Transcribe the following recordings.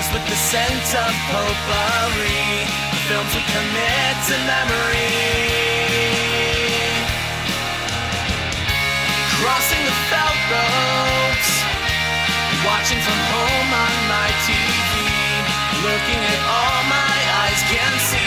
Cigars with the scent of potpourri, films we commit to memory. Crossing the felt ropes, watching from home on my TV, looking at all my eyes can see.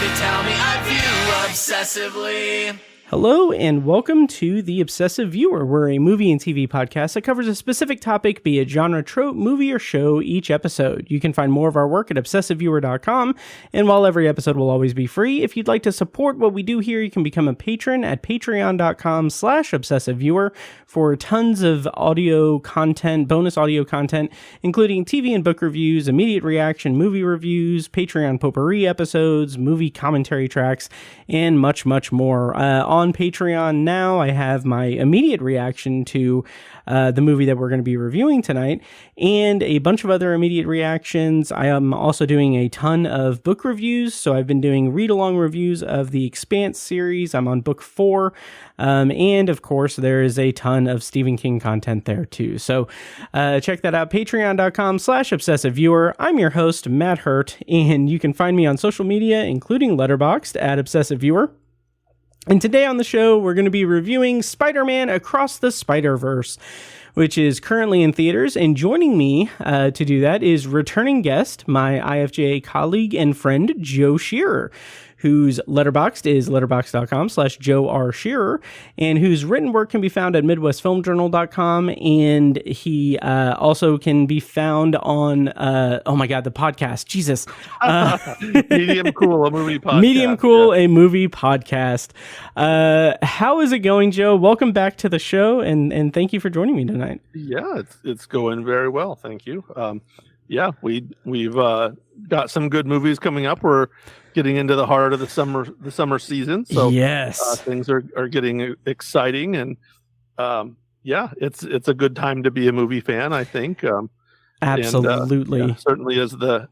They tell me I view obsessively. Hello and welcome to The Obsessive Viewer. We're a movie and TV podcast that covers a specific topic, be it genre, trope, movie, or show each episode. You can find more of our work at obsessiveviewer.com, and while every episode will always be free, if you'd like to support what we do here, you can become a patron at patreon.com/obsessiveviewer for tons of audio content, bonus audio content, including TV and book reviews, immediate reaction movie reviews, Patreon potpourri episodes, movie commentary tracks, and much, much more. On Patreon now, I have my immediate reaction to the movie that we're going to be reviewing tonight, and a bunch of other immediate reactions. I am also doing a ton of book reviews, so I've been doing read-along reviews of the Expanse series. I'm on book 4, and of course, there is a ton of Stephen King content there too. So check that out, patreon.com/obsessiveviewer. I'm your host, Matt Hurt, and you can find me on social media, including Letterboxd at obsessiveviewer. And today on the show, we're going to be reviewing Spider-Man Across the Spider-Verse, which is currently in theaters. And joining me to do that is returning guest, my IFJA colleague and friend, Joe Shearer, whose Letterboxd is letterboxd.com/Joe R. Shearer, and whose written work can be found at MidwestFilmJournal.com. And he also can be found on, the podcast. Jesus. Medium Cool, a movie podcast. Medium Cool, a movie podcast. How is it going, Joe? Welcome back to the show, and thank you for joining me tonight. Yeah, it's going very well. Thank you. We've got some good movies coming up. We're getting into the heart of the summer season, so yes, things are getting exciting, and it's a good time to be a movie fan, I think. Absolutely, and, certainly as the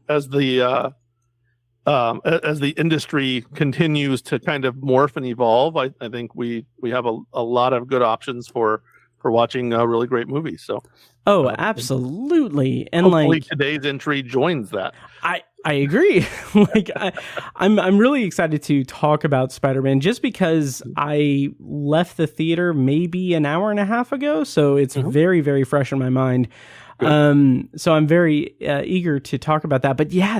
industry continues to kind of morph and evolve, I think we have a lot of good options for watching really great movies. So, absolutely, and hopefully today's entry joins that. I agree. I'm really excited to talk about Spider-Man just because I left the theater maybe an hour and a half ago, so it's very, very fresh in my mind. So I'm very eager to talk about that. But yeah,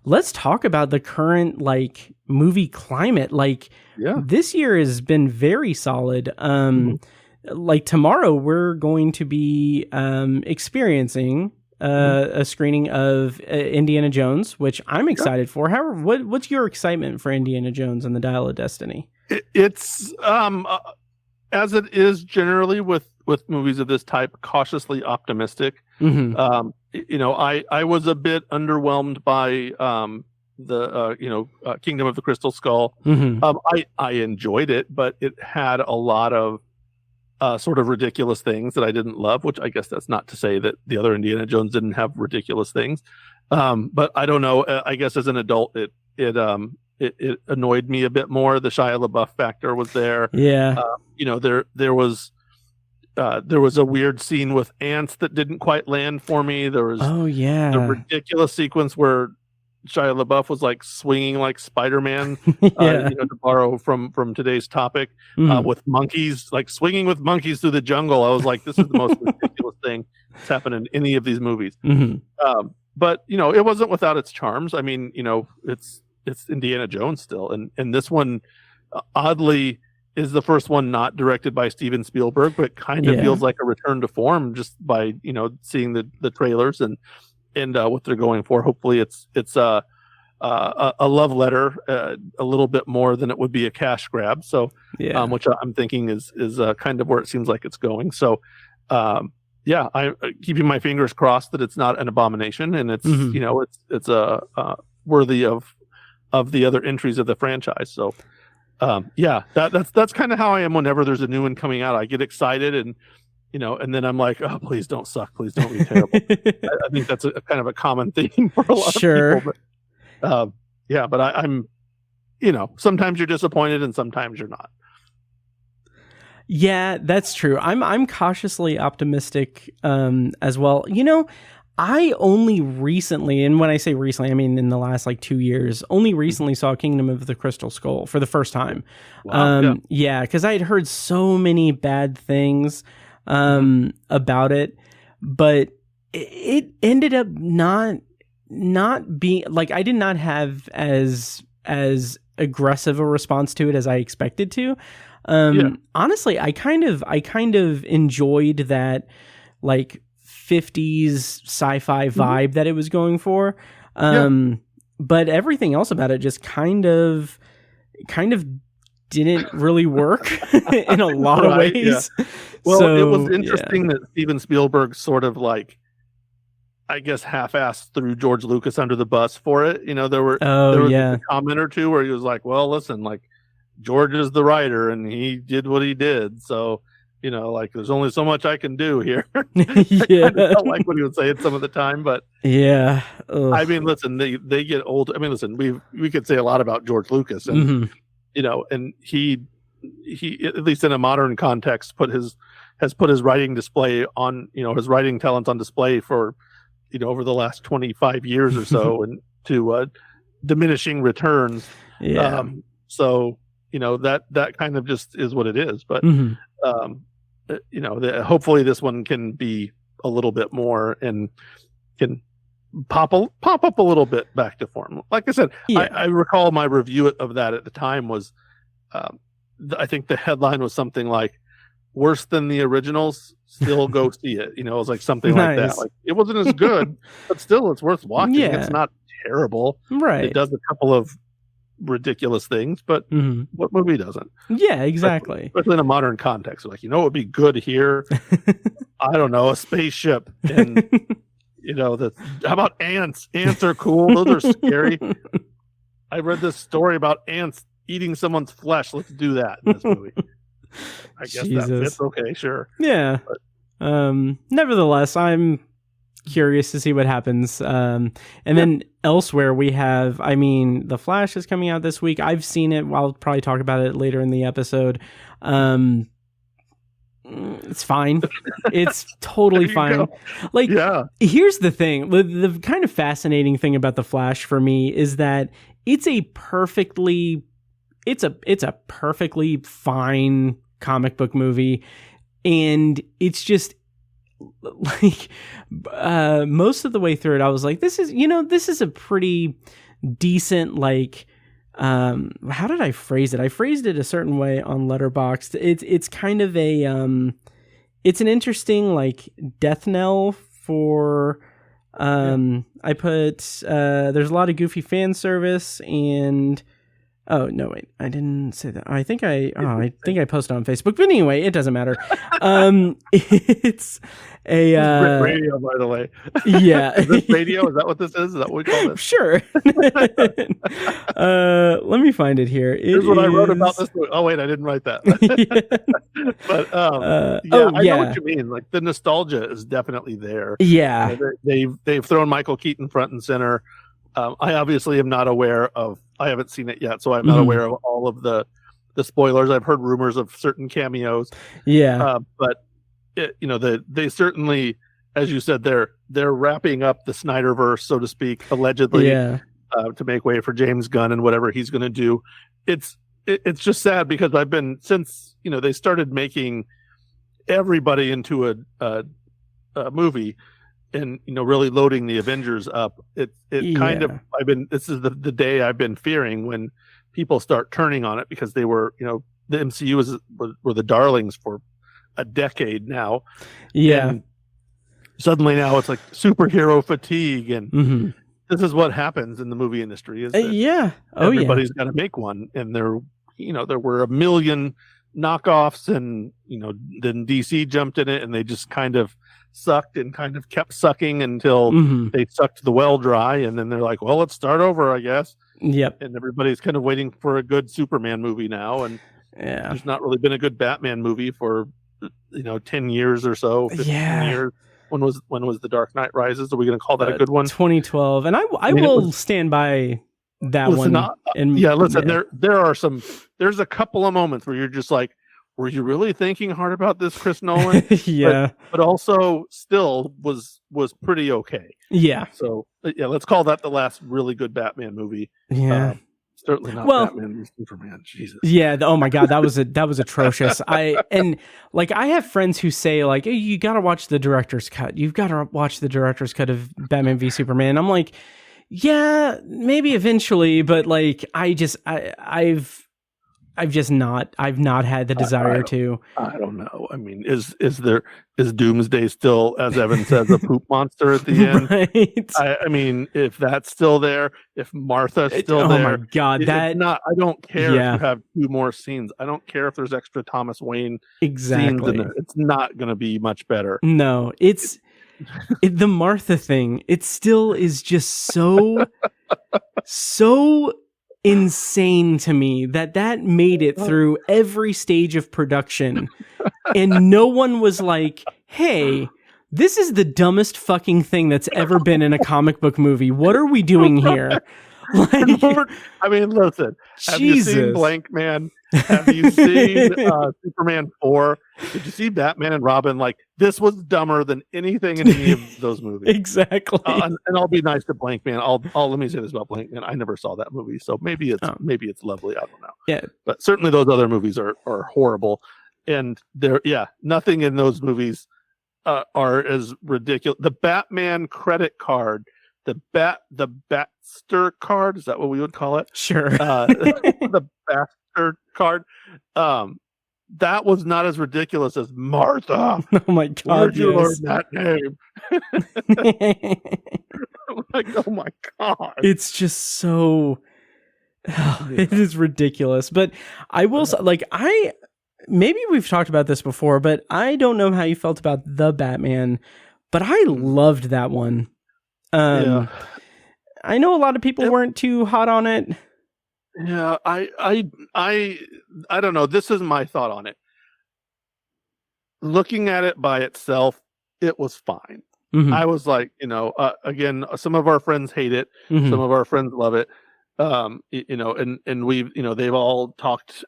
let's talk about the current movie climate. This year has been very solid. Tomorrow we're going to be experiencing a screening of Indiana Jones, which I'm excited for. What's your excitement for Indiana Jones and the Dial of Destiny? It's as it is generally with movies of this type, cautiously optimistic. I was a bit underwhelmed by the Kingdom of the Crystal Skull. I enjoyed it, but it had a lot of sort of ridiculous things that I didn't love, which I guess that's not to say that the other Indiana Jones didn't have ridiculous things. But I don't know. I guess as an adult, it annoyed me a bit more. The Shia LaBeouf factor was there. Yeah. There was a weird scene with ants that didn't quite land for me. There was the ridiculous sequence where Shia LaBeouf was swinging like Spider-Man, to borrow from today's topic, with monkeys, swinging with monkeys through the jungle. I was like, this is the most ridiculous thing that's happened in any of these movies. But it wasn't without its charms. I mean, it's Indiana Jones still, and this one oddly is the first one not directed by Steven Spielberg, but kind of feels like a return to form just by seeing the trailers and what they're going for. Hopefully it's a love letter, a little bit more than it would be a cash grab. So, which I'm thinking is kind of where it seems like it's going. So, I'm keeping my fingers crossed that it's not an abomination, and it's it's worthy of the other entries of the franchise. So, that's kind of how I am whenever there's a new one coming out. I get excited and and then I'm like, oh, please don't suck. Please don't be terrible. I think that's a kind of a common theme for a lot of people. But, but I'm, sometimes you're disappointed and sometimes you're not. Yeah, that's true. I'm cautiously optimistic as well. I only recently, and when I say recently, I mean in the last like 2 years, only recently saw Kingdom of the Crystal Skull for the first time. Wow, yeah, because I had heard so many bad things about it, but it ended up not being like, I did not have as aggressive a response to it as I expected to. Honestly, I kind of enjoyed that like 50s sci-fi vibe that it was going for. But everything else about it just kind of didn't really work in a lot of ways. Yeah. Well, it was interesting that Steven Spielberg sort of like, I guess, half-assed threw George Lucas under the bus for it. You know, there was a comment or two where he was like, well, listen, like, George is the writer and he did what he did. So, you know, like, there's only so much I can do here. I kind of felt like what he would say at some of the time, but yeah. Ugh. I mean, listen, they get old. I mean, listen, we could say a lot about George Lucas, and you know, and he at least in a modern context has put his writing display on, you know, his writing talents on display for, you know, over the last 25 years or so, and to diminishing returns. Yeah. So, you know, that kind of just is what it is. But you know, hopefully this one can be a little bit more and can pop up a little bit back to form. Like I said, I recall my review of that at the time was, I think the headline was something like, worse than the originals, still go see it. You know, it was like something like that. Like, it wasn't as good, but still it's worth watching. Yeah. It's not terrible. Right. It does a couple of ridiculous things, but what movie doesn't? Yeah, exactly. Especially in a modern context. Like, you know what would be good here? I don't know, a spaceship. And you know, how about ants? Ants are cool. Those are scary. I read this story about ants eating someone's flesh. Let's do that in this movie. I guess that fits. Okay, sure. Yeah. But, nevertheless, I'm curious to see what happens. And then elsewhere we have, I mean, The Flash is coming out this week. I've seen it. I'll probably talk about it later in the episode. It's fine. It's totally fine. Like, here's the thing. The kind of fascinating thing about The Flash for me is that it's a perfectly fine comic book movie, and it's just like most of the way through it I was like, this is a pretty decent, like, how did I phrase it? I phrased it a certain way on Letterboxd. It's kind of a it's an interesting, like, death knell for I put there's a lot of goofy fan service, and oh no, wait! I didn't say that. I think I posted on Facebook, but anyway, it doesn't matter. It's a radio, by the way. Yeah, is this radio? Is that what this is? Is that what we call this? Sure. Let me find it here. Here's what I wrote about this. Oh wait, I didn't write that. But I know what you mean. Like, the nostalgia is definitely there. Yeah, they've thrown Michael Keaton front and center. I obviously am not aware of. I haven't seen it yet, so I'm not aware of all of the spoilers. I've heard rumors of certain cameos. Yeah, but they certainly, as you said, they're wrapping up the Snyderverse, so to speak, allegedly, to make way for James Gunn and whatever he's going to do. It's just sad because I've been, since they started making everybody into a movie. And really loading the Avengers up, this is the day I've been fearing when people start turning on it, because they were, the MCU were the darlings for a decade now. Yeah. And suddenly now it's like superhero fatigue, and this is what happens in the movie industry. Is that everybody's got to make one, and there were a million knockoffs, and then DC jumped in it, and they just kind of sucked and kind of kept sucking until they sucked the well dry, and then they're like, well, let's start over, I guess. Yep. And everybody's kind of waiting for a good Superman movie now, and there's not really been a good Batman movie for 10 years or so, 15 years. When was The Dark Knight Rises? Are we going to call that a good one? 2012. And I will stand by that one. There are there's a couple of moments where you're just like, were you really thinking hard about this, Chris Nolan? Yeah. But also still was pretty okay. Yeah. So yeah, let's call that the last really good Batman movie. Yeah. Certainly not Batman v Superman. Jesus. Yeah. Oh my God, that was atrocious. I have friends who say like, hey, you got to watch the director's cut. You've got to watch the director's cut of Batman v Superman. I'm like, yeah, maybe eventually, but like, I've not had the desire to. I don't know. I mean, is Doomsday still, as Evan says, a poop monster at the end? Right. I mean, if that's still there, if Martha's still there, oh my God, I don't care Yeah. if you have 2 more scenes. I don't care if there's extra Thomas Wayne exactly scenes in it. It's not going to be much better. No, it's the Martha thing. It still is just so insane to me that made it through every stage of production, and no one was like, hey, this is the dumbest fucking thing that's ever been in a comic book movie. What are we doing here? Like, I mean, listen, have you Jesus. seen Blank Man? Have you seen Superman 4? Did you see Batman and Robin? Like, this was dumber than anything in any of those movies. Exactly. And I'll be nice to Blank Man. I'll let me say this about Blank Man. I never saw that movie, so maybe it's lovely. I don't know. Yeah. But certainly those other movies are horrible, and nothing in those movies are as ridiculous. The Batman credit card, the Batster card, is that what we would call it? Sure. The Batster card. That was not as ridiculous as Martha. Oh my God! Where'd you learn yes. that name? Like, oh my God! It's just so. It is ridiculous. But I will say, like, maybe we've talked about this before, but I don't know how you felt about the Batman, but I loved that one. Yeah. I know a lot of people weren't too hot on it. Yeah, I don't know. This is my thought on it. Looking at it by itself, it was fine. Mm-hmm. I was like, again, some of our friends hate it, Mm-hmm. some of our friends love it. And we've, they've all talked,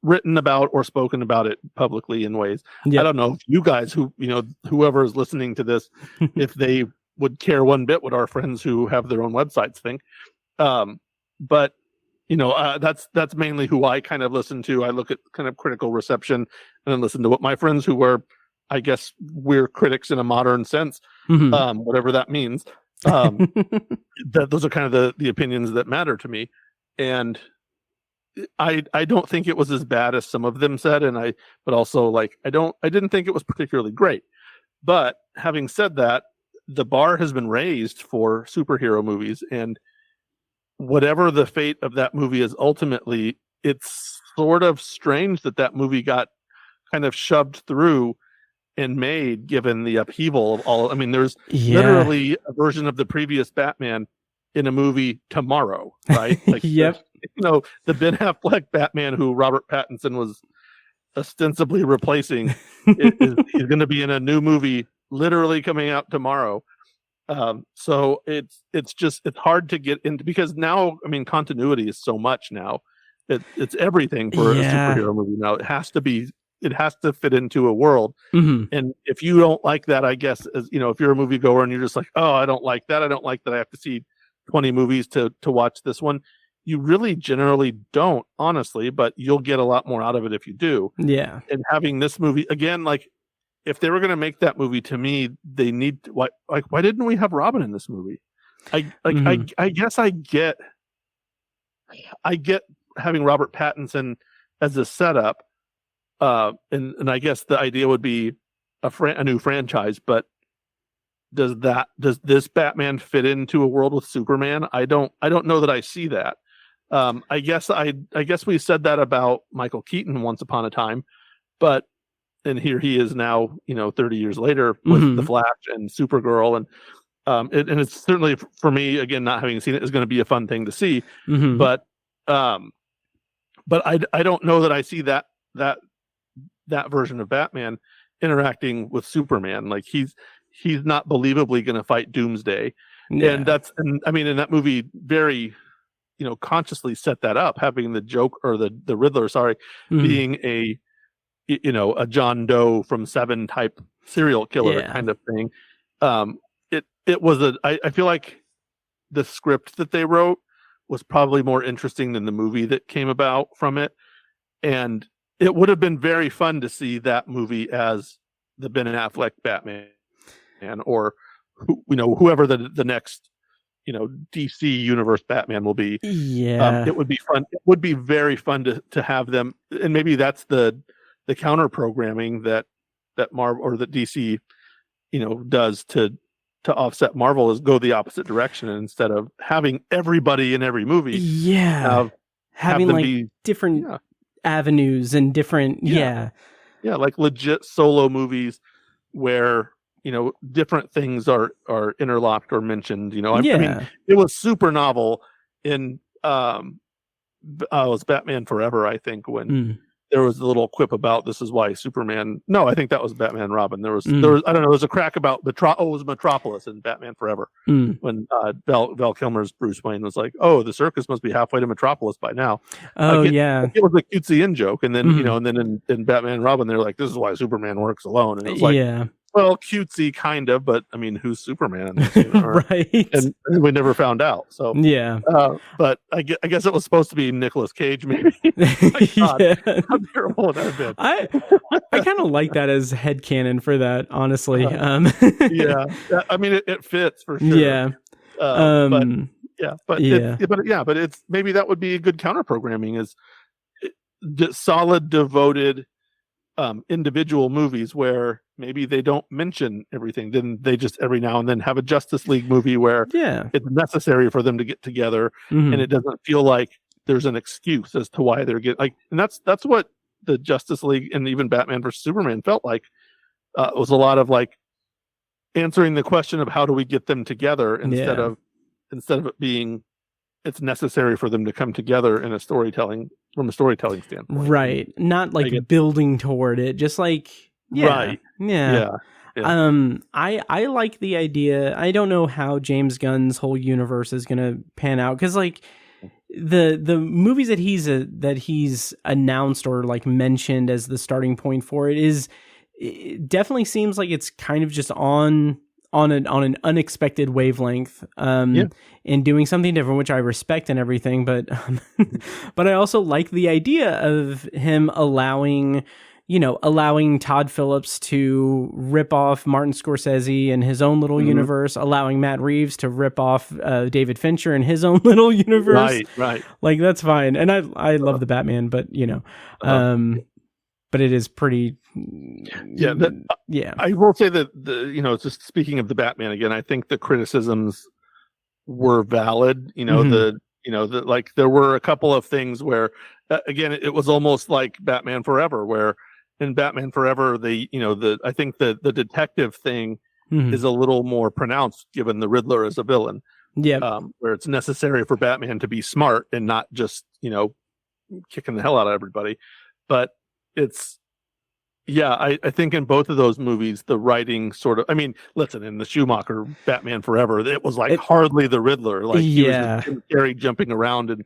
written about or spoken about it publicly in ways. Yep. I don't know if you guys whoever is listening to this, if they would care one bit what our friends who have their own websites think. But that's mainly who I kind of listen to. I look at kind of critical reception and then listen to what my friends who were, I guess, we're critics in a modern sense, Mm-hmm. whatever that means. Those are kind of the opinions that matter to me. And I don't think it was as bad as some of them said. But also, like, I didn't think it was particularly great. But having said that, the bar has been raised for superhero movies, and whatever the fate of that movie is ultimately, it's sort of strange that movie got kind of shoved through and made, given the upheaval of all. I mean, there's literally a version of the previous Batman in a movie tomorrow, right? Like, Yep. The Ben Affleck Batman, who Robert Pattinson was ostensibly replacing, he's going to be in a new movie literally coming out tomorrow. So it's hard to get into, because now, I mean, continuity is so much now. It's everything for a superhero movie now. It has to fit into a world. Mm-hmm. And if you don't like that, I guess, as if you're a moviegoer and you're just like, oh, I don't like that. I don't like that I have to see 20 movies to watch this one. You really generally don't, honestly, but you'll get a lot more out of it if you do. Yeah. And having this movie, again, like, if they were going to make that movie, to me, they need why didn't we have Robin in this movie? I guess I get having Robert Pattinson as a setup, and I guess the idea would be a new franchise. But does this Batman fit into a world with Superman? I don't know that I see that. I guess we said that about Michael Keaton once upon a time, and here he is now, 30 years later with The Flash and Supergirl, and it's certainly, for me, again, not having seen it, is going to be a fun thing to see. Mm-hmm. But I don't know that I see that version of Batman interacting with Superman. Like, he's not believably going to fight Doomsday, and I mean, in that movie, very consciously set that up, having the joke or the Riddler, being a John Doe from Seven type serial killer kind of thing. It was I feel like the script that they wrote was probably more interesting than the movie that came about from it. And it would have been very fun to see that movie as the Ben Affleck Batman, or whoever the next DC universe Batman will be. It would be fun. It would be very fun to have them, and maybe that's the counter programming that Marvel or that DC does to offset Marvel, is go the opposite direction, and instead of having everybody in every movie, having like different avenues and different like legit solo movies where different things are interlocked or mentioned. I mean, it was super novel in it was Batman Forever, I think, when there was a little quip about this is why Superman. No, I think that was Batman and Robin. There was I don't know. There was a crack about it was Metropolis in Batman Forever when Val Kilmer's Bruce Wayne was like, "Oh, the circus must be halfway to Metropolis by now." It was a cutesy in joke, and then and then in Batman and Robin, they're like, "This is why Superman works alone," and it was like, well, cutesy kind of, but I mean, who's Superman? Right. And we never found out. So but I guess it was supposed to be Nicolas Cage, maybe. How terrible would that have been? I kind of like that as headcanon for that, honestly. I mean, it fits for sure. But it's maybe that would be a good counter programming, is solid, devoted individual movies where maybe they don't mention everything, then they just every now and then have a Justice League movie where it's necessary for them to get together, and it doesn't feel like there's an excuse as to why they're getting and that's what the Justice League and even Batman versus Superman felt like. It was a lot of like answering the question of how do we get them together instead of it being it's necessary for them to come together in from a storytelling standpoint. Right. Not like building toward it, just like I like the idea. I don't know how James Gunn's whole universe is gonna pan out, because like the movies that he's announced or like mentioned as the starting point for it definitely seems like it's kind of just on an unexpected wavelength, and doing something different, which I respect and everything. But but I also like the idea of him allowing Todd Phillips to rip off Martin Scorsese in his own little universe, allowing Matt Reeves to rip off David Fincher in his own little universe. Right. Like, that's fine. And I love the Batman, but but it is pretty. I will say that just speaking of the Batman again, I think the criticisms were valid. There were a couple of things where, again, it was almost like Batman Forever, where in Batman Forever, I think the detective thing is a little more pronounced given the Riddler as a villain. Where it's necessary for Batman to be smart and not just kicking the hell out of everybody. But it's I think in both of those movies the writing sort of, I mean, listen, in the Schumacher Batman Forever, it was like hardly the Riddler, like he was Jim Carrey jumping around and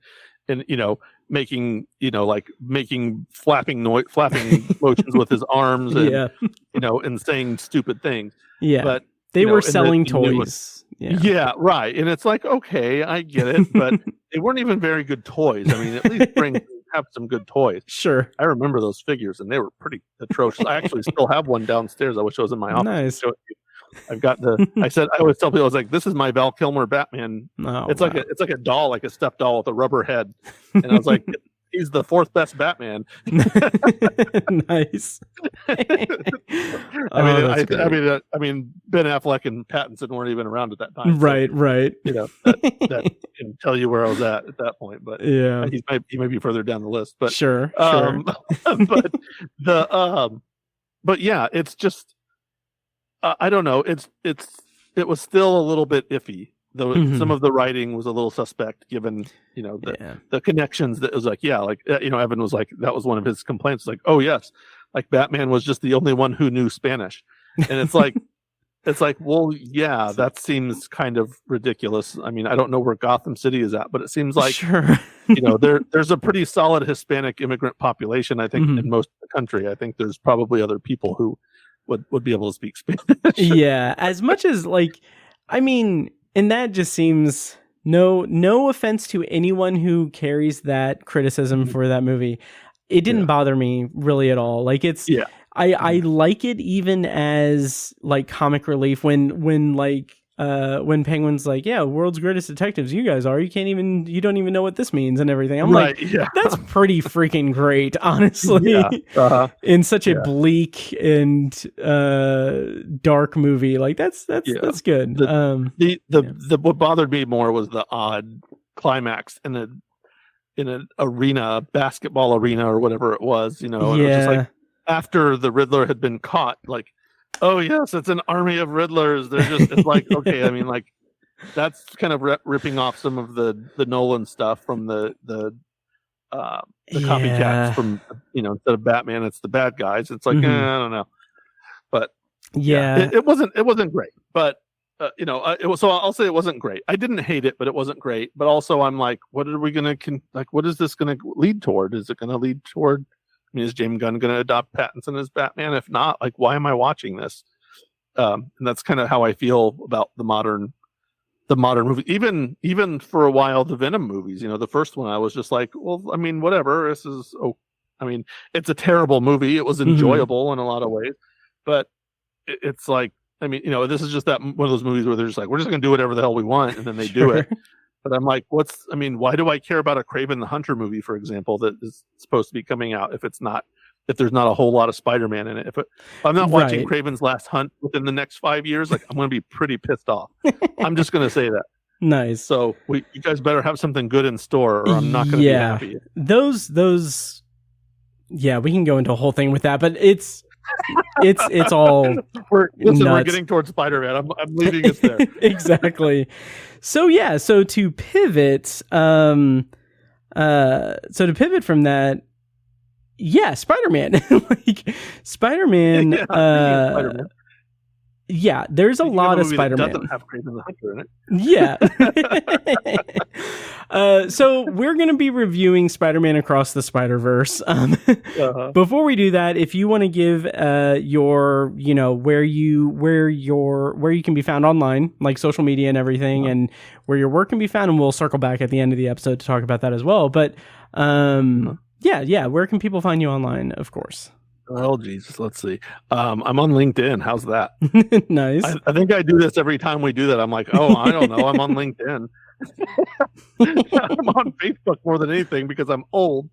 making flapping motions with his arms and and saying stupid things. But they were selling toys. Right. And it's like, okay, I get it, but they weren't even very good toys. I mean, at least have some good toys. Sure. I remember those figures and they were pretty atrocious. I actually still have one downstairs. I wish it was in my office. Nice. I've got I always tell people, I was like, this is my Val Kilmer Batman. It's like a doll, like a stuffed doll with a rubber head. And I was like, he's the fourth best Batman. Nice. I mean, Ben Affleck and Pattinson weren't even around at that time. Right. That can tell you where I was at that point. But he might be further down the list. But sure. But it's just I don't know. It was still a little bit iffy. Though some of the writing was a little suspect, given the connections. That was like Evan was like, that was one of his complaints. Like, oh yes, like Batman was just the only one who knew Spanish, and it's like It's like, well, yeah, that seems kind of ridiculous. I mean, I don't know where Gotham City is at, but it seems like, sure. there's a pretty solid Hispanic immigrant population, I think, in most of the country. I think there's probably other people who would be able to speak Spanish. Yeah, as much as and that just seems no offense to anyone who carries that criticism for that movie. It didn't bother me really at all. Like I like it even as like comic relief when Penguin's like, yeah, world's greatest detectives, you guys are. You don't even know what this means and everything. I'm like, that's pretty freaking great, honestly. In such a bleak and dark movie, like that's good. What bothered me more was the odd climax in an arena, basketball arena or whatever it was. And it was just like after the Riddler had been caught, like, oh yes, it's an army of Riddlers. It's like, okay, I mean, like that's kind of ripping off some of the Nolan stuff from the copycats from, instead of Batman, it's the bad guys. It's like, I don't know, but it wasn't great, but so I'll say it wasn't great. I didn't hate it, but it wasn't great. But also I'm like, what are we going to, what is this going to lead toward? Is it going to lead toward, is James Gunn going to adopt Pattinson as Batman? If not, like, why am I watching this? And that's kind of how I feel about the modern movie. Even for a while, the Venom movies, the first one, I was just like, well, I mean, whatever. This is, it's a terrible movie. It was enjoyable in a lot of ways, but it's like, this is just that one of those movies where they're just like, we're just going to do whatever the hell we want, and then they do it. But I'm like, why do I care about a Kraven the Hunter movie, for example, that is supposed to be coming out if there's not a whole lot of Spider-Man in it? If I'm not watching Kraven's Last Hunt within the next 5 years, like, I'm going to be pretty pissed off. I'm just going to say that. Nice. So you guys better have something good in store, or I'm not going to be happy. Those, we can go into a whole thing with that, but it's all we're getting towards Spider-Man. I'm leaving us there. Exactly. So to pivot from that, Spider-Man. Spider-Man. Spider-Man. Yeah, there's a lot of Spider-Man. Doesn't have Kraven the Hunter in it. Yeah. So we're going to be reviewing Spider-Man Across the Spider-Verse. Before we do that, if you want to give your, where you can be found online, like social media and everything, and where your work can be found, and we'll circle back at the end of the episode to talk about that as well. But where can people find you online, of course? Oh, Jesus. Let's see. I'm on LinkedIn. How's that? Nice. I think I do this every time we do that. I'm like, oh, I don't know. I'm on LinkedIn. I'm on Facebook more than anything because I'm old.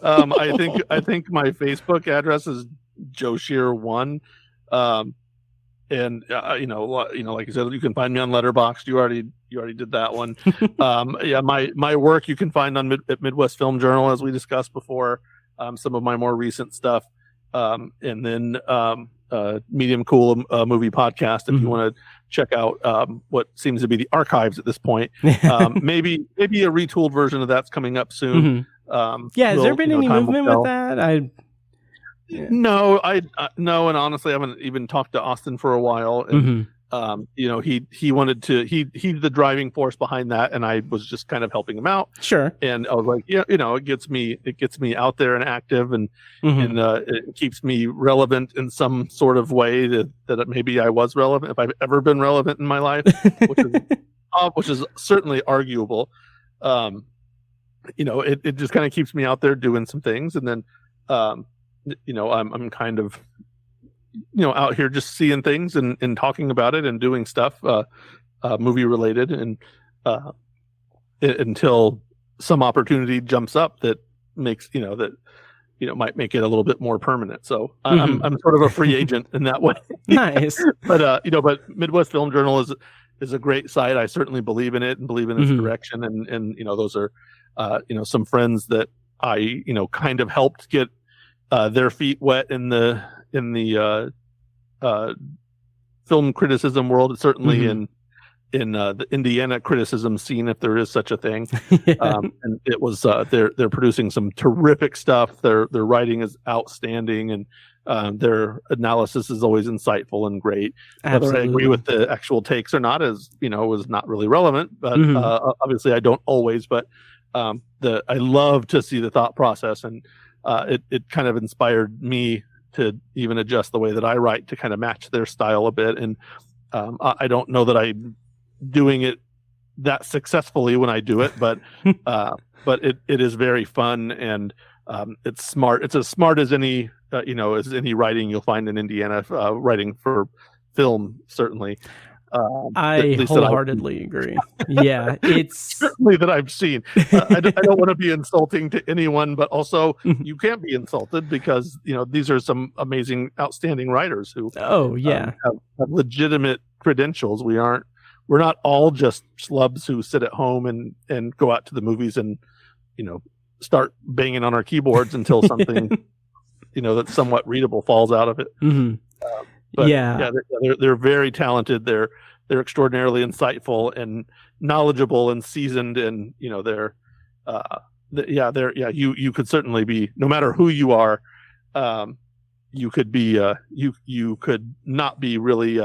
I think my Facebook address is Joe Shearer 1. And like you said, you can find me on Letterboxd. You already did that one. My work you can find on at Midwest Film Journal, as we discussed before. Some of my more recent stuff. And then Medium Cool movie podcast if you want to check out what seems to be the archives at this point. Maybe a retooled version of that's coming up soon. Has there been any movement with that? No, no, and honestly, I haven't even talked to Austin for a while. And, he wanted to. He's the driving force behind that, and I was just kind of helping him out. Sure. And I was like, it gets me out there and active, and it keeps me relevant in some sort of way that maybe I was relevant if I've ever been relevant in my life, which is certainly arguable. It just kind of keeps me out there doing some things, and then I'm kind of out here just seeing things and talking about it and doing stuff movie related, and until some opportunity jumps up that makes might make it a little bit more permanent. So I'm sort of a free agent in that way. Nice. but Midwest Film Journal is a great site. I certainly believe in it and believe in its direction, and those are some friends that I kind of helped get their feet wet in the film criticism world, certainly in the Indiana criticism scene, if there is such a thing. And it was they're producing some terrific stuff. Their writing is outstanding, and Their analysis is always insightful and great. Absolutely. Whether I agree with the actual takes or not is not really relevant. But obviously, I don't always. But I love to see the thought process, and it kind of inspired me to even adjust the way that I write to kind of match their style a bit. And I don't know that I'm doing it that successfully when I do it, but it is very fun, and it's smart. It's as smart as any as any writing you'll find in Indiana, writing for film, certainly. I wholeheartedly agree. Yeah, it's certainly that I've seen. I don't want to be insulting to anyone, but also you can't be insulted because these are some amazing, outstanding writers who have legitimate credentials. We're not all just schlubs who sit at home and go out to the movies and start banging on our keyboards until something that's somewhat readable falls out of it. But they're very talented. They're extraordinarily insightful and knowledgeable and seasoned, and you could certainly be, no matter who you are, you could be you could not be really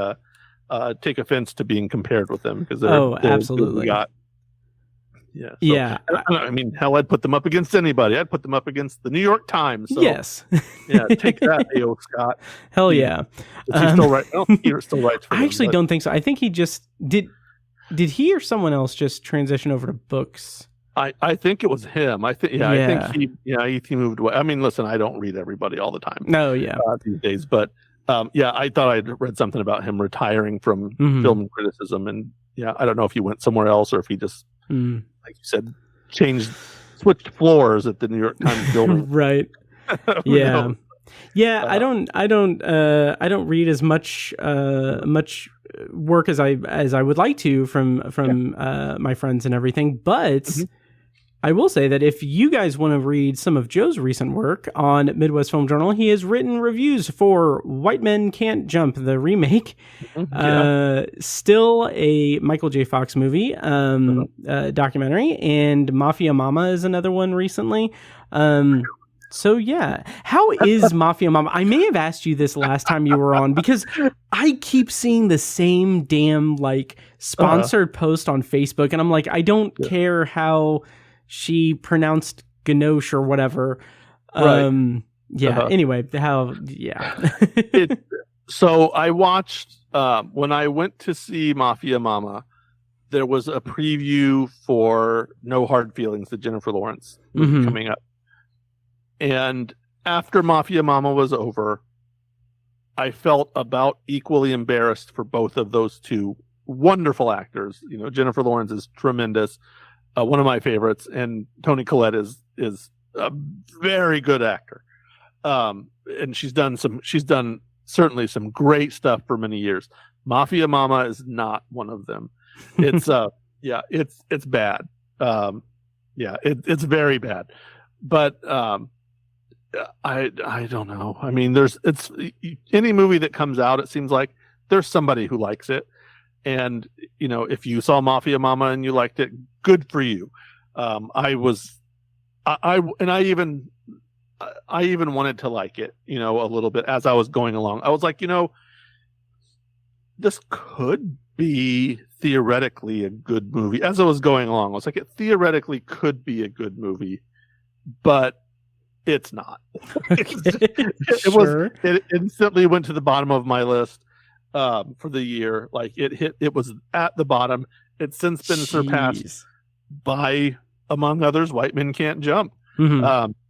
take offense to being compared with them, because they're absolutely. I mean, hell, I'd put them up against anybody. I'd put them up against the New York Times. So, yes. Take that, A.O. Scott. Hell yeah. Is he still right? No, he still writes for I actually don't think so. I think he just did he or someone else just transition over to books? I think it was him. I think he moved away. I mean, listen, I don't read everybody all the time. No, yeah. These days, but I thought I'd read something about him retiring from film criticism, and I don't know if he went somewhere else or if he just like you said, switched floors at the New York Times building. Right. Yeah. Yeah. I don't read as much work as I would like to from my friends and everything. But I will say that if you guys want to read some of Joe's recent work on Midwest Film Journal, he has written reviews for White Men Can't Jump, the remake, still a Michael J. Fox movie, documentary, and Mafia Mama is another one recently. So yeah, how is Mafia Mama? I may have asked you this last time you were on, because I keep seeing the same damn sponsored post on Facebook, and I'm like, I don't care how she pronounced ganoche or whatever. Right. Anyway, So I watched when I went to see Mafia Mama, there was a preview for No Hard Feelings, the Jennifer Lawrence movie coming up. And after Mafia Mama was over, I felt about equally embarrassed for both of those two wonderful actors. Jennifer Lawrence is tremendous. One of my favorites, and Toni Collette is a very good actor, and she's done certainly some great stuff for many years. Mafia Mama is not one of them. It's it's bad. It's very bad. But I don't know. I mean, it's any movie that comes out, it seems like there's somebody who likes it. And if you saw Mafia Mama and you liked it, good for you. I even wanted to like it, a little bit as I was going along. I was like, this could be theoretically a good movie. As I was going along, I was like, it theoretically could be a good movie, but it's not. It instantly went to the bottom of my list. For the year, it was at the bottom. It's since been surpassed by, among others, White Men Can't Jump,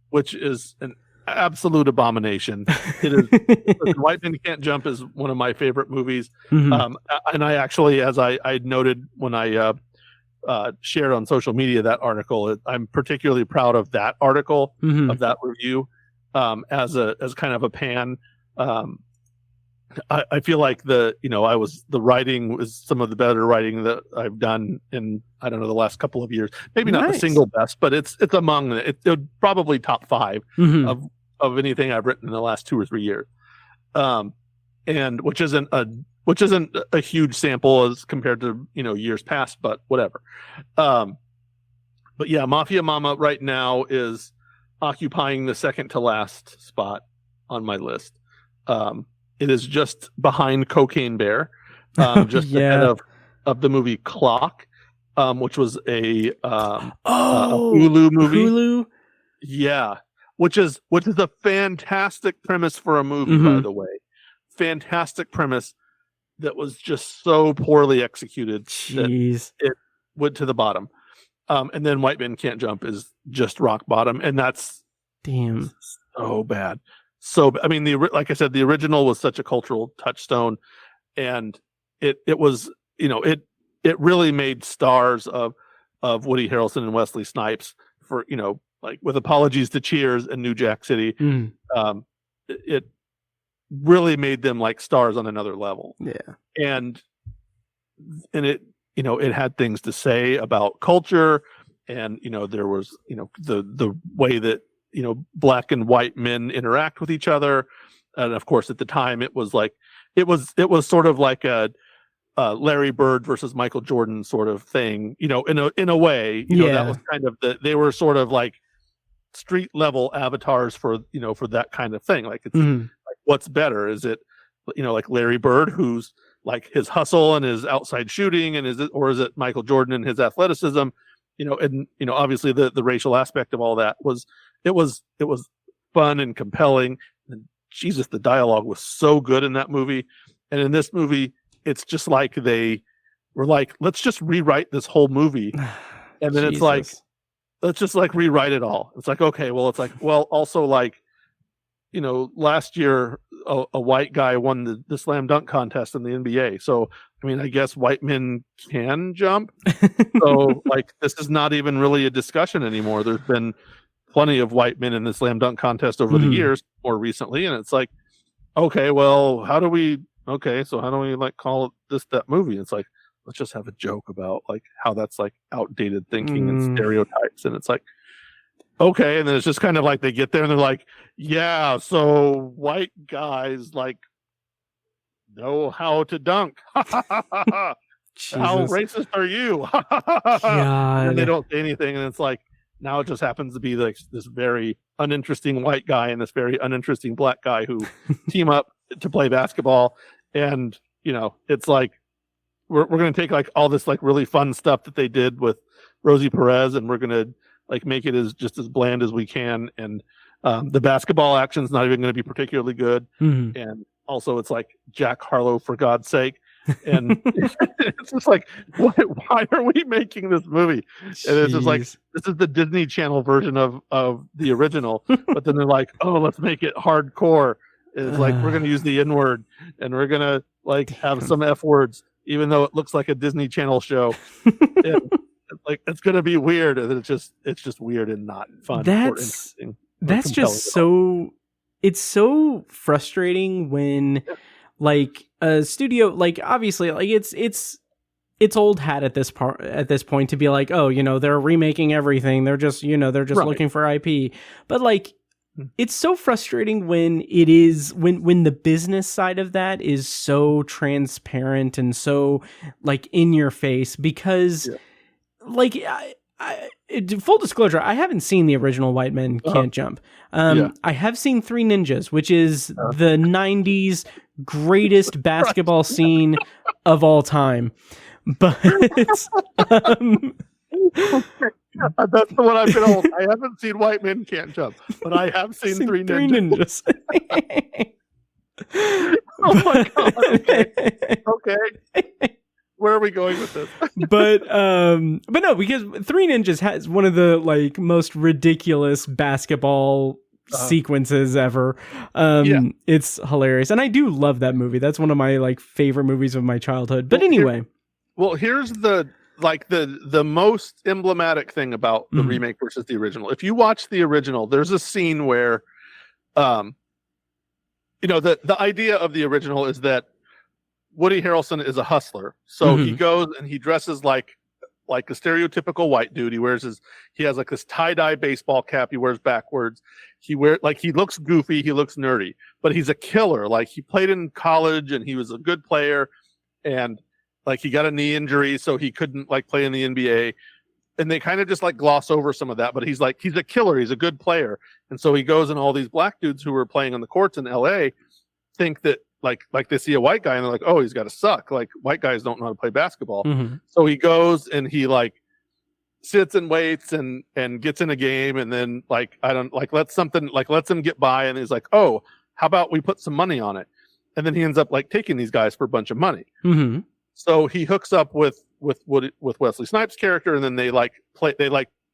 which is an absolute abomination. It is. White Men Can't Jump is one of my favorite movies, and I actually, as I noted when I shared on social media that article, I'm particularly proud of that article, of that review, as kind of a pan. I feel like the writing was some of the better writing that I've done in, I don't know, the last couple of years. Maybe not the single best, but it's among it probably top 5 of anything I've written in the last 2 or 3 years. And which isn't a huge sample as compared to years past, but whatever. But yeah, Mafia Mama right now is occupying the second to last spot on my list. It is just behind Cocaine Bear, just ahead of the movie Clock, which was a Hulu movie. Hulu, yeah, which is a fantastic premise for a movie, by the way. Fantastic premise that was just so poorly executed. Jeez, it went to the bottom. And then White Men Can't Jump is just rock bottom, and that's so bad. So I mean, like I said, the original was such a cultural touchstone, and it was, you know, it really made stars of Woody Harrelson and Wesley Snipes, for, you know, like, with apologies to Cheers and New Jack City. It really made them like stars on another level. Yeah, and it, you know, it had things to say about culture, and, you know, there was, you know, the way that, you know, black and white men interact with each other, and of course at the time it was like it was sort of like a Larry Bird versus Michael Jordan sort of thing, you know, in a way, you know, that was kind of they were sort of like street level avatars for, you know, for that kind of thing. Like, it's like, what's better? Is it, you know, like Larry Bird, who's like his hustle and his outside shooting, and is it Michael Jordan and his athleticism? You know, and, you know, obviously the racial aspect of all that was fun and compelling. And Jesus, the dialogue was so good in that movie. And in this movie, it's just like they were like, let's just rewrite this whole movie. And then it's like, let's just like rewrite it all. It's like, okay, well, it's like, well, also, like, you know, last year a white guy won the slam dunk contest in the NBA. So, I mean, I guess white men can jump. So, like, this is not even really a discussion anymore. There's been plenty of white men in the slam dunk contest over the years, more recently. And it's like, okay, well, how do we like call this that movie? It's like, let's just have a joke about like how that's like outdated thinking and stereotypes. And it's like, okay. And then it's just kind of like they get there and they're like, yeah, so white guys like know how to dunk. How racist are you? And they don't say anything. And it's like, now it just happens to be like this very uninteresting white guy and this very uninteresting black guy who team up to play basketball. And, you know, it's like, we're going to take like all this like really fun stuff that they did with Rosie Perez, and we're going to like make it as bland as we can. And the basketball action's not even going to be particularly good. And also it's like Jack Harlow, for God's sake. And it's just like, why are we making this movie? And it's just like, this is the Disney Channel version of the original. But then they're like, oh, let's make it hardcore. It's like, we're going to use the N word, and we're going to like have some F words, even though it looks like a Disney Channel show. Like, it's going to be weird, and it's just weird and not fun or interesting. That's just so, it's so frustrating when like a studio, like, obviously, like, it's old hat at this point to be like, oh, you know, they're remaking everything, they're just, you know, they're just looking for IP. But like, it's so frustrating when it is when the business side of that is so transparent and so like in your face, because like, full disclosure, I haven't seen the original White Men Can't Jump. I have seen Three Ninjas, which is the 90s greatest basketball scene of all time. But that's the one I've been told. I haven't seen White Men Can't Jump, but I have seen Three Ninjas. Oh my God. Okay. Where are we going with this? but no, because Three Ninjas has one of the like most ridiculous basketball sequences ever. It's hilarious, and I do love that movie. That's one of my like favorite movies of my childhood. But anyway, here's the most emblematic thing about the remake versus the original. If you watch the original, there's a scene where you know, the idea of the original is that Woody Harrelson is a hustler. So he goes and he dresses like a stereotypical white dude. He has like this tie-dye baseball cap he wears backwards. He looks goofy, he looks nerdy, but he's a killer. Like, he played in college and he was a good player, and like he got a knee injury, so he couldn't like play in the NBA. And they kind of just like gloss over some of that, but he's a killer, he's a good player. And so he goes, and all these black dudes who were playing on the courts in LA think that like they see a white guy and they're like, oh, he's got to suck. Like white guys don't know how to play basketball. Mm-hmm. So he goes and he like sits and waits and gets in a game, and then like lets him get by, and he's like, oh, how about we put some money on it? And then he ends up like taking these guys for a bunch of money. Mm-hmm. So he hooks up with Wesley Snipes' character, and then they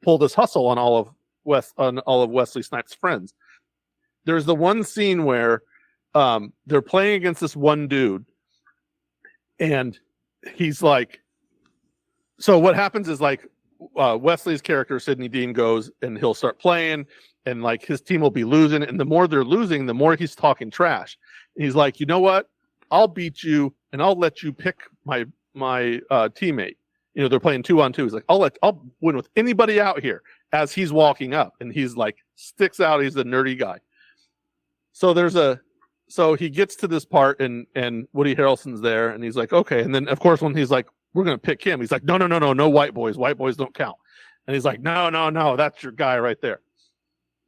pull this hustle on all of Wesley Snipes' friends. There's the one scene where they're playing against this one dude, and he's like, so what happens is like Wesley's character Sidney Dean goes and he'll start playing, and like his team will be losing, and the more they're losing, the more he's talking trash. And he's like, you know what? I'll beat you, and I'll let you pick my teammate. You know, they're playing 2-on-2. He's like, I'll win with anybody out here. As he's walking up, and he's like sticks out. He's a nerdy guy. So he gets to this part, and Woody Harrelson's there, and he's like, okay. And then of course when he's like, we're gonna pick him, he's like, no, white boys don't count. And he's like, no, that's your guy right there.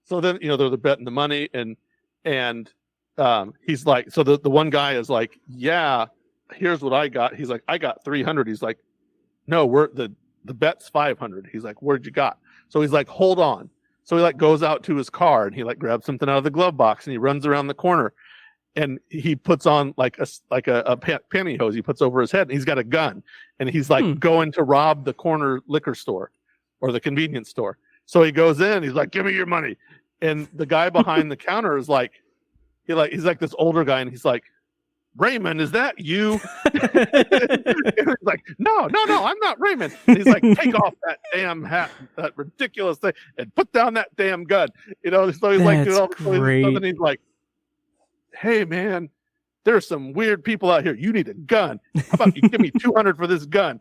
So then, you know, they're betting the money, and he's like, so the one guy is like, yeah, here's what I got. He's like, I got 300. He's like, no, the bet's 500. He's like, where'd you got? So he's like, hold on. So he like goes out to his car, and he like grabs something out of the glove box, and he runs around the corner, and he puts on like a pantyhose he puts over his head, and he's got a gun, and he's like going to rob the corner liquor store or the convenience store. So he goes in, he's like, give me your money. And the guy behind the counter is like, he's like this older guy, and he's like, Raymond, is that you? He's like, no, I'm not Raymond. And he's like, take off that damn hat, that ridiculous thing, and put down that damn gun. You know, so he's like, doing all this stuff, and he's like, hey man, there's some weird people out here. You need a gun. How about you give me 200 for this gun?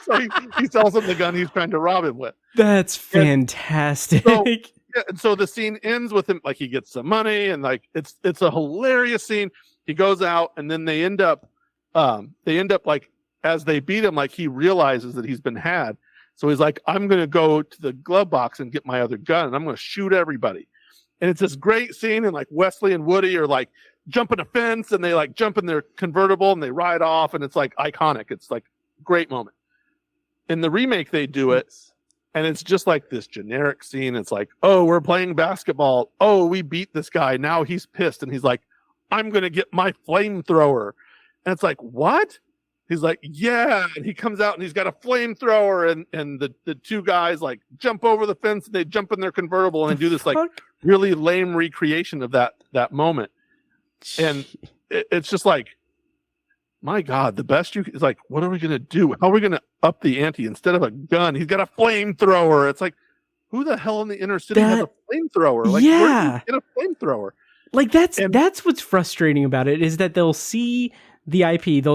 So he sells him the gun he's trying to rob him with. That's fantastic. And so the scene ends with him, like he gets some money, and like it's a hilarious scene. He goes out, and then they end up like, as they beat him, like he realizes that he's been had. So he's like, I'm going to go to the glove box and get my other gun, and I'm going to shoot everybody. And it's this great scene, and like Wesley and Woody are like jumping a fence, and they like jump in their convertible and they ride off, and it's like iconic. It's like great moment. In the remake, they do it, and it's just like this generic scene. It's like, oh, we're playing basketball. Oh, we beat this guy. Now he's pissed, and he's like, I'm going to get my flamethrower. And it's like, what? He's like, yeah. And he comes out, and he's got a flamethrower, and the two guys like jump over the fence, and they jump in their convertible, and they do this like really lame recreation of that moment. And it's just like, my God, the best is like, what are we going to do? How are we going to up the ante? Instead of a gun, he's got a flamethrower. It's like, who the hell in the inner city has a flamethrower? Like, where do you get a flamethrower? Like that's what's frustrating about it, is that they'll see the IP,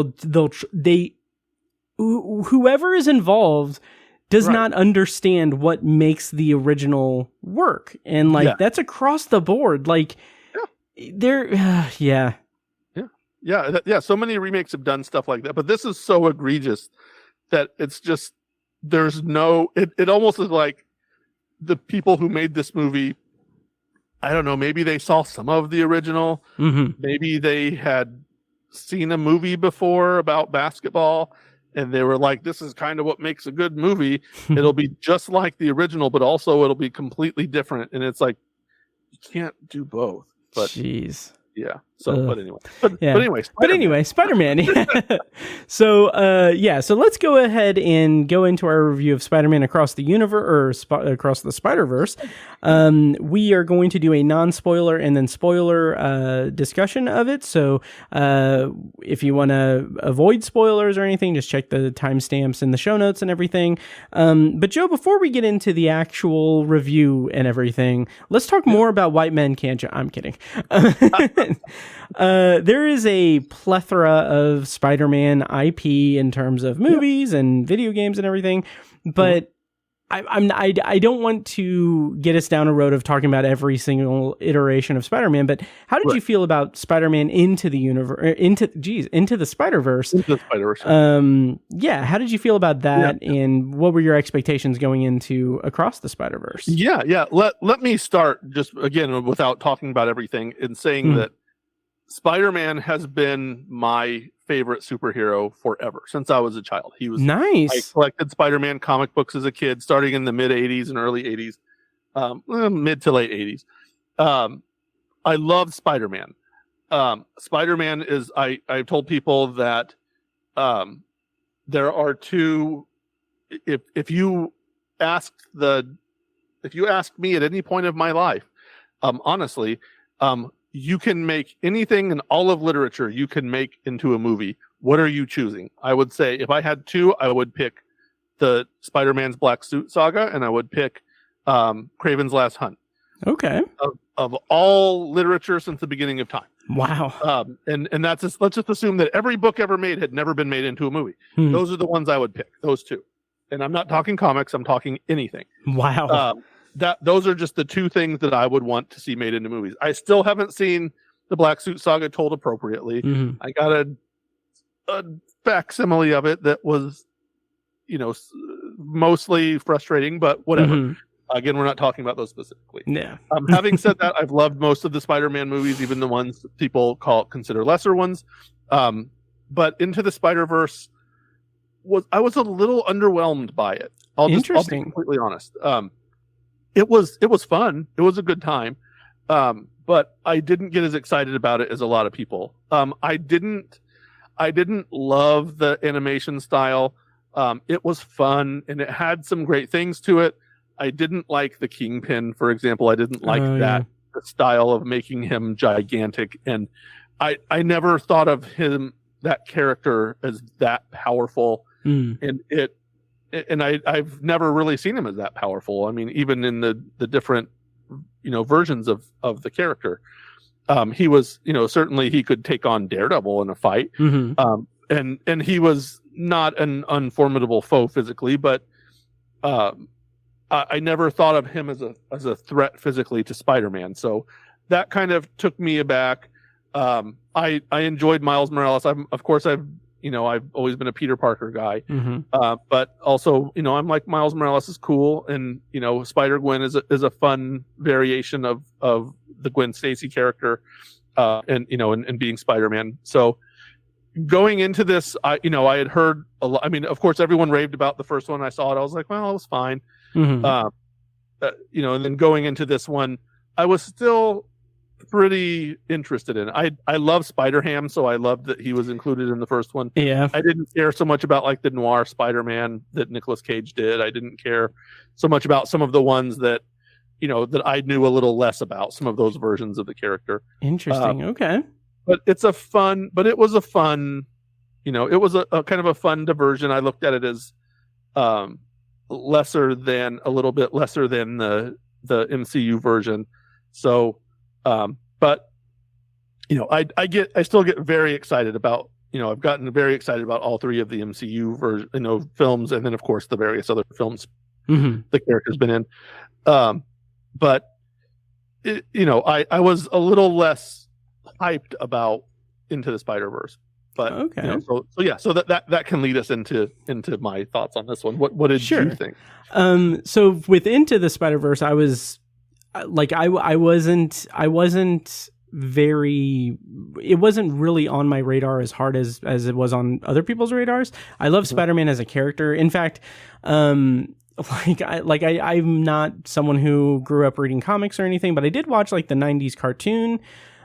whoever is involved does not understand what makes the original work, and like that's across the board. Like so many remakes have done stuff like that, but this is so egregious that it's just it almost is like the people who made this movie, I don't know, maybe they saw some of the original. Mm-hmm. Maybe they had seen a movie before about basketball, and they were like, this is kind of what makes a good movie. It'll be just like the original, but also it'll be completely different. And it's like, you can't do both. But jeez. Yeah. So, but anyway, Spider-Man. So let's go ahead and go into our review of Spider-Man Across the Universe, or Across the Spider-Verse. We are going to do a non-spoiler and then spoiler discussion of it. So, if you want to avoid spoilers or anything, just check the timestamps in the show notes and everything. But Joe, before we get into the actual review and everything, let's talk more about White Men Can't Jump. I'm kidding. There is a plethora of Spider-Man IP in terms of movies and video games and everything, but I don't want to get us down a road of talking about every single iteration of Spider-Man. But how did you feel about Spider-Man into the universe, into the Spider-Verse? Into the Spider-Verse. How did you feel about that, and what were your expectations going into Across the Spider-Verse? Let me start just again without talking about everything and saying that Spider-Man has been my favorite superhero forever, since I was a child. He was nice. I collected Spider-Man comic books as a kid, starting in the mid 80s and early 80s, mid to late 80s. I love Spider-Man. Spider-Man is, I've told people that there are two, if you ask me at any point of my life, honestly, you can make anything in all of literature you can make into a movie. What are you choosing? I would say if I had two, I would pick the Spider-Man's Black Suit Saga, and I would pick Kraven's Last Hunt. Okay. Of all literature since the beginning of time. Wow. And that's just, let's just assume that every book ever made had never been made into a movie. Those are the ones I would pick. Those two. And I'm not talking comics. I'm talking anything. Wow. Those are just the two things that I would want to see made into movies. I still haven't seen the Black Suit Saga told appropriately. I got a facsimile of it that was, mostly frustrating, but whatever. Again, we're not talking about those specifically. Yeah. Having said that, I've loved most of the Spider-Man movies, even the ones people consider lesser ones. But Into the Spider-Verse I was a little underwhelmed by it. I'll be completely honest. It was fun. It was a good time. But I didn't get as excited about it as a lot of people. I didn't love the animation style. It was fun and it had some great things to it. I didn't like the Kingpin, for example. I didn't like the style of making him gigantic. And I never thought of that character as that powerful. And I've never really seen him as that powerful. I mean, even in the different, versions of the character, he was, certainly he could take on Daredevil in a fight. And he was not an unformidable foe physically, but, I never thought of him as a threat physically to Spider-Man. So that kind of took me aback. I enjoyed Miles Morales. I've always been a Peter Parker guy. But also, I'm like, Miles Morales is cool. And, Spider-Gwen is a fun variation of the Gwen Stacy character, and being Spider-Man. So going into this, I had heard a lot. I mean, of course, everyone raved about the first one. I saw it. I was like, well, it was fine. And then going into this one, I was still pretty interested in it. I love Spider-Ham, so I loved that he was included in the first one. Yeah. I didn't care so much about like the noir Spider-Man that Nicolas Cage did. I didn't care so much about some of the ones that that I knew a little less about, some of those versions of the character. Interesting. Okay. But it was a fun, it was a kind of a fun diversion. I looked at it as a little bit lesser than the MCU version. So, but I still get very excited about, I've gotten very excited about all three of the MCU version, films, and then of course the various other films the character's been in. But I was a little less hyped about Into the Spider-Verse. But okay. So that can lead us into my thoughts on this one. What did you think? So with Into the Spider-Verse, I was like, I wasn't it wasn't really on my radar as hard as it was on other people's radars. I love Spider-Man as a character. In fact, I'm not someone who grew up reading comics or anything, but I did watch like the 90s cartoon.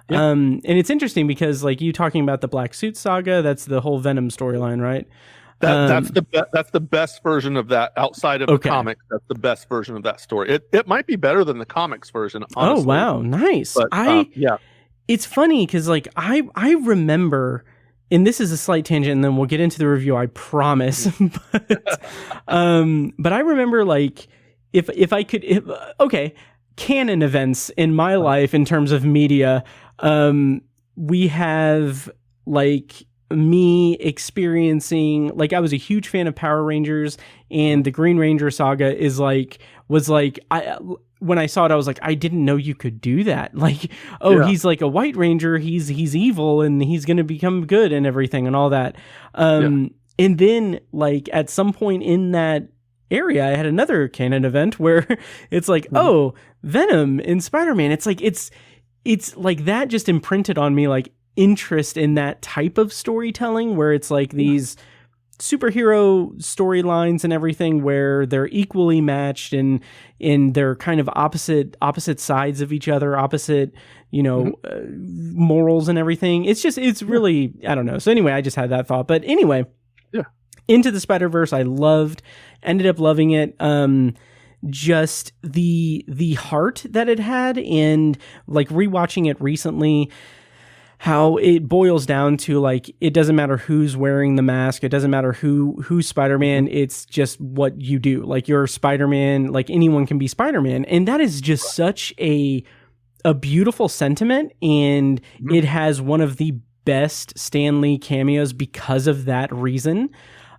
Yeah. And it's interesting because like you talking about the Black Suit Saga, that's the whole Venom storyline, right? That's the best version of that outside of the comics. That's the best version of that story. It might be better than the comics version, honestly. Oh wow, nice. But, it's funny because like I remember, and this is a slight tangent, and then we'll get into the review, I promise. But I remember like if I could canon events in my life in terms of media. We have like me experiencing, like I was a huge fan of Power Rangers, and the Green Ranger saga when I saw it, I was like, I didn't know you could do that. Like, he's like a White Ranger, he's evil and he's going to become good and everything and all that. And then like at some point in that area, I had another canon event where it's like, Venom in Spider-Man. It's like, it's like that just imprinted on me. Like interest in that type of storytelling where it's like these superhero storylines and everything where they're equally matched and in they're kind of opposite sides of each other, opposite, morals and everything. It's really, I don't know. So anyway, I just had that thought. But anyway, Into the Spider-Verse, I ended up loving it. Just the heart that it had, and like rewatching it recently, how it boils down to like, it doesn't matter who's wearing the mask. It doesn't matter who's Spider-Man. It's just what you do. Like, you're Spider-Man, like anyone can be Spider-Man. And that is just such a beautiful sentiment. And it has one of the best Stan Lee cameos because of that reason.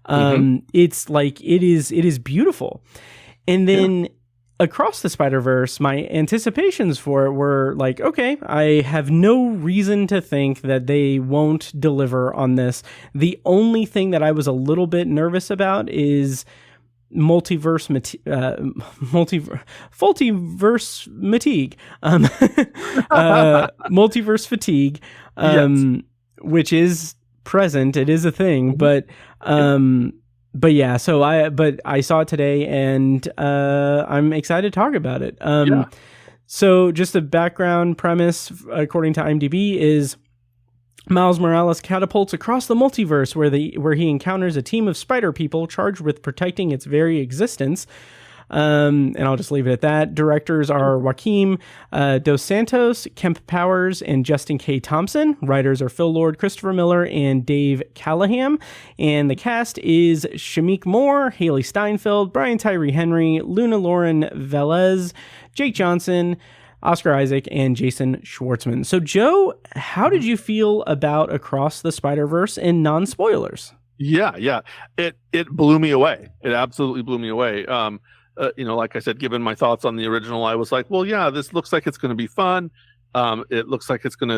It's like, it is beautiful. And then Across the Spider-Verse, my anticipations for it were like, okay, I have no reason to think that they won't deliver on this. The only thing that I was a little bit nervous about is multiverse fatigue, which is present. It is a thing, but yeah, so I saw it today, and I'm excited to talk about it. So just a background premise, according to IMDb, is Miles Morales catapults across the multiverse where he encounters a team of spider people charged with protecting its very existence. And I'll just leave it at that. Directors are Joaquim Dos Santos, Kemp Powers, and Justin K. Thompson. Writers are Phil Lord, Christopher Miller, and Dave Callahan. And the cast is Shamik Moore, Haley Steinfeld, Brian Tyree Henry, Luna Lauren Velez, Jake Johnson, Oscar Isaac, and Jason Schwartzman. So, Joe, how did you feel about Across the Spider-Verse and non-spoilers? Yeah. It blew me away. It absolutely blew me away. Like I said, given my thoughts on the original, I was like, well, yeah, this looks like it's going to be fun. It looks like it's going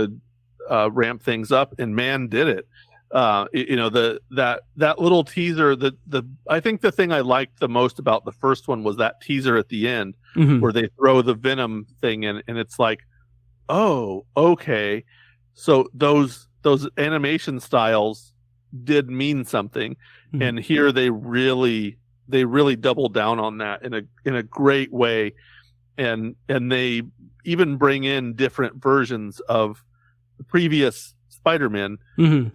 to ramp things up, and man, did it. That little teaser, I think the thing I liked the most about the first one was that teaser at the end where they throw the Venom thing in, and it's like, oh, okay. So those animation styles did mean something. And here they really double down on that in a great way, and they even bring in different versions of the previous Spider-Man. And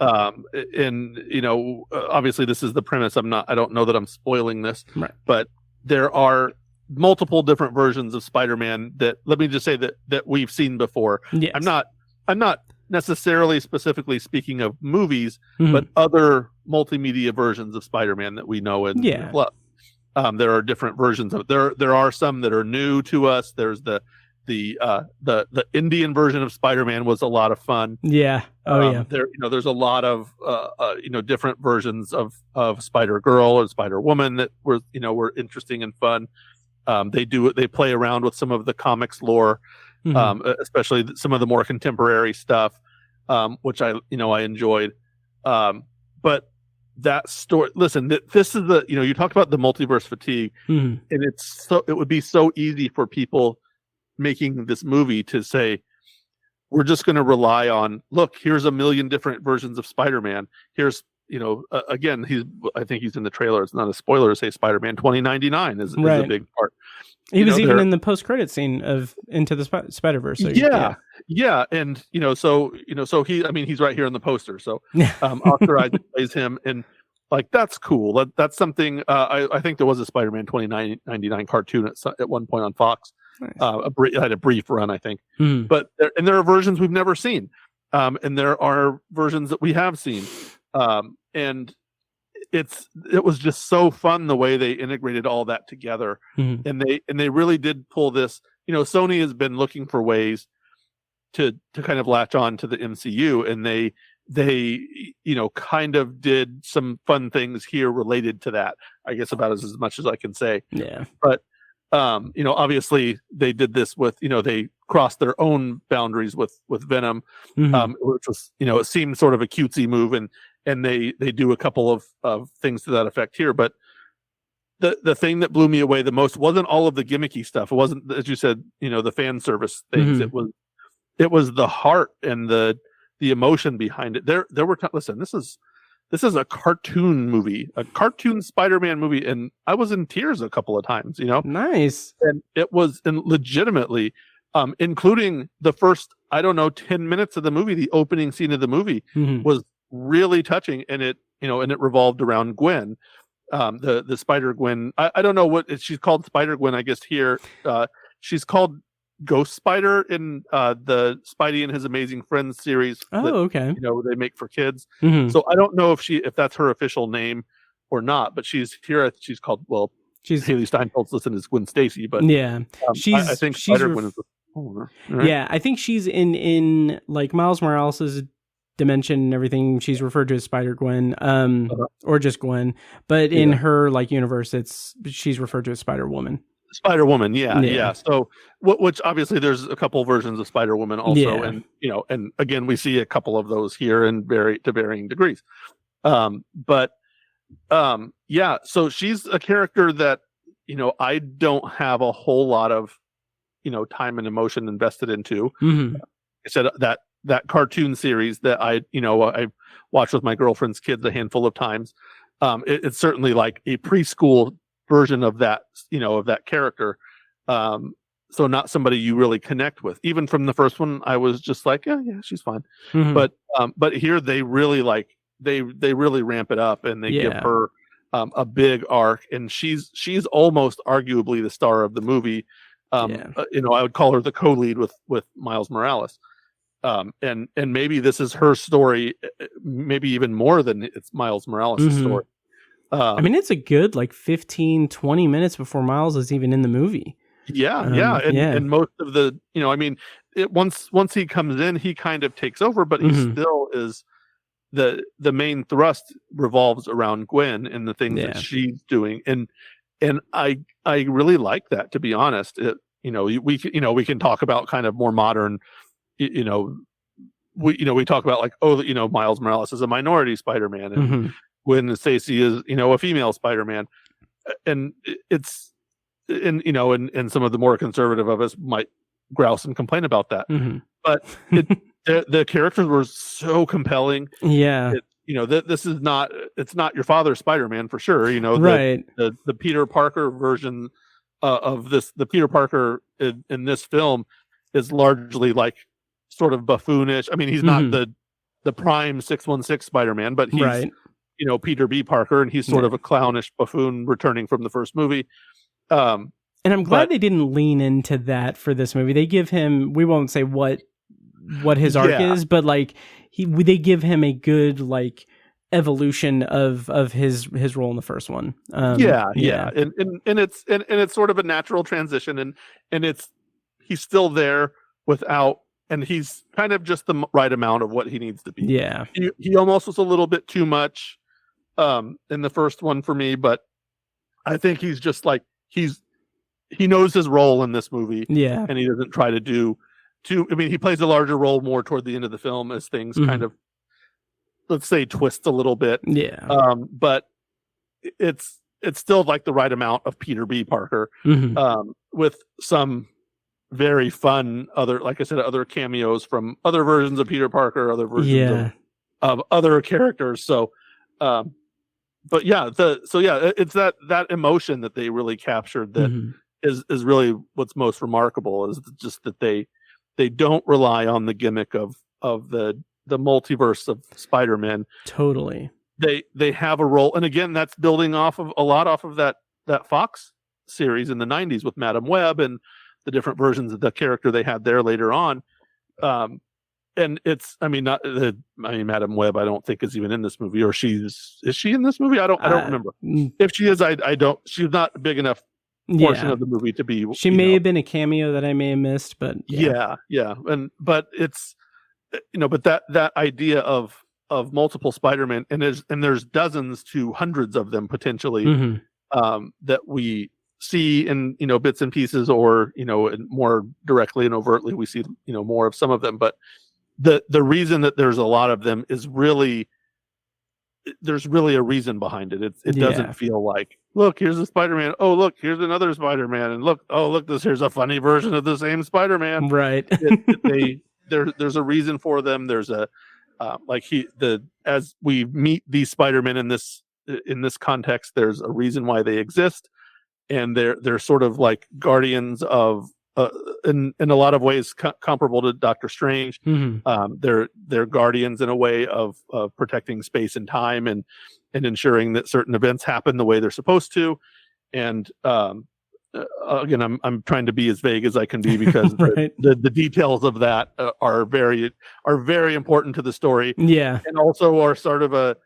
obviously this is the premise. I don't know that I'm spoiling this, right, but there are multiple different versions of Spider-Man that, let me just say, that we've seen before. Yes. I'm not necessarily specifically speaking of movies, but other multimedia versions of Spider-Man that we know and love. There are different versions of it. There are some that are new to us. There's the Indian version of Spider-Man was a lot of fun. Yeah. There's a lot of different versions of Spider-Girl or Spider-Woman that were interesting and fun. They play around with some of the comics lore, especially some of the more contemporary stuff, which I enjoyed. But that story, listen, this is you talked about the multiverse fatigue, and it would be so easy for people making this movie to say, we're just going to rely on, look, here's a million different versions of Spider-Man. Here's, again, I think he's in the trailer. It's not a spoiler to say Spider-Man 2099 is a big part. He was even in the post-credit scene of Into the Spider-Verse. So yeah. And, so he's right here in the poster. So Oscar Isaac plays him, and like, that's cool. That's something, I think there was a Spider-Man 2099 cartoon at one point on Fox. Nice. Had a brief run, I think. But there are versions we've never seen. And there are versions that we have seen. And it was just so fun the way they integrated all that together. And they really did pull this. Sony has been looking for ways to kind of latch on to the MCU, and they kind of did some fun things here related to that, I guess, about as much as I can say. Yeah. But obviously they did this with, they crossed their own boundaries with Venom, which was, it seemed sort of a cutesy move, and they do a couple of things to that effect here. But the thing that blew me away the most wasn't all of the gimmicky stuff. It wasn't, as you said, the fan service things. It was the heart and the the emotion behind it. There were listen, this is a cartoon movie, a cartoon Spider-Man movie, and I was in tears a couple of times, Nice. And it was legitimately, including the first, 10 minutes of the movie, the opening scene of the movie was really touching, and it revolved around Gwen, the Spider Gwen. I don't know what she's called, Spider Gwen, I guess here. She's called Ghost Spider in the Spidey and His Amazing Friends series. Okay. They make for kids. So I don't know if that's her official name or not, but she's here. She's called, she's Haley Steinfeld's listed as Gwen Stacy, but yeah, I think Spider Gwen is the owner. Right? Yeah, I think she's in like Miles Morales' dimension and everything. She's referred to as Spider Gwen, or just Gwen, but in her like universe, she's referred to as Spider Woman. Spider Woman, yeah. So, which obviously there's a couple versions of Spider Woman also, and and again we see a couple of those here in to varying degrees. So she's a character that I don't have a whole lot of time and emotion invested into. I said that cartoon series that I watched with my girlfriend's kids a handful of times. It's certainly like a preschool version of that, of that character. So not somebody you really connect with. Even from the first one, I was just like, yeah, she's fine. But here they really they really ramp it up, and they give her a big arc, and she's almost arguably the star of the movie. I would call her the co-lead with Miles Morales. And maybe this is her story, maybe even more than it's Miles Morales' story. I mean, it's a good 15-20 minutes before Miles is even in the movie. And most of the once he comes in, he kind of takes over, but he still is the main thrust revolves around Gwen and the things that she's doing, and I really like that, to be honest. We can talk about kind of more modern, we talk about Miles Morales is a minority Spider-Man, and Gwen Stacy is a female Spider-Man, and it's and some of the more conservative of us might grouse and complain about that, but the characters were so compelling. This is not, it's not your father's Spider-Man for sure. Right. The Peter Parker version of this, the Peter Parker in this film is largely sort of buffoonish. I mean, he's not the prime 616 Spider-Man, but he's Peter B. Parker, and he's sort of a clownish buffoon returning from the first movie. And I'm glad they didn't lean into that for this movie. They give him, we won't say what his arc is, but they give him a good evolution of his role in the first one. And it's sort of a natural transition, and he's still there and he's kind of just the right amount of what he needs to be. He almost was a little bit too much in the first one for me, but I think he's just he knows his role in this movie, and he doesn't try to do he plays a larger role more toward the end of the film as things kind of, let's say, twist a little bit. But it's still the right amount of Peter B. Parker, with some very fun other cameos from other versions of Peter Parker, other versions of other characters. So, it's that emotion that they really captured that is really what's most remarkable, is just that they don't rely on the gimmick of the multiverse of Spider-Man. Totally. They have a role, and again, that's building off of that Fox series in the 90s with Madam Web and the different versions of the character they had there later on. And Madam Web, I don't think is even in this movie, or is she in this movie? I don't remember. If she is, I don't. She's not a big enough portion of the movie to be. She may have been a cameo that I may have missed, but but it's but that idea of multiple Spider-Man, and there's dozens to hundreds of them potentially that we see in bits and pieces, or more directly and overtly we see more of some of them, but the reason that there's a lot of them is there's really a reason behind it. It doesn't feel like, look, here's a Spider-Man, oh look, here's another Spider-Man, and look, here's a funny version of the same Spider-Man. Right. there's a reason for them. There's a as we meet these Spider-Men in this context, there's a reason why they exist, and they're sort of like guardians of in a lot of ways comparable to Doctor Strange. They're guardians in a way of protecting space and time and ensuring that certain events happen the way they're supposed to. And again, I'm trying to be as vague as I can be because right. the details of that are very important to the story. Yeah, and also are sort of a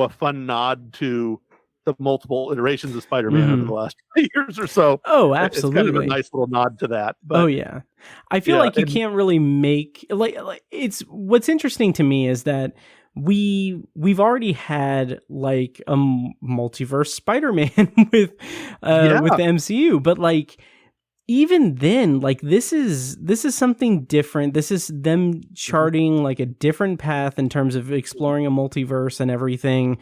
fun nod to the multiple iterations of Spider-Man over the last 20 years or so. Oh, absolutely. It's kind of a nice little nod to that. But, oh yeah, I feel like you can't really make like it's what's interesting to me is that we've already had like a multiverse Spider-Man with the MCU, but like even then, like this is something different. This is them charting like a different path in terms of exploring a multiverse and everything,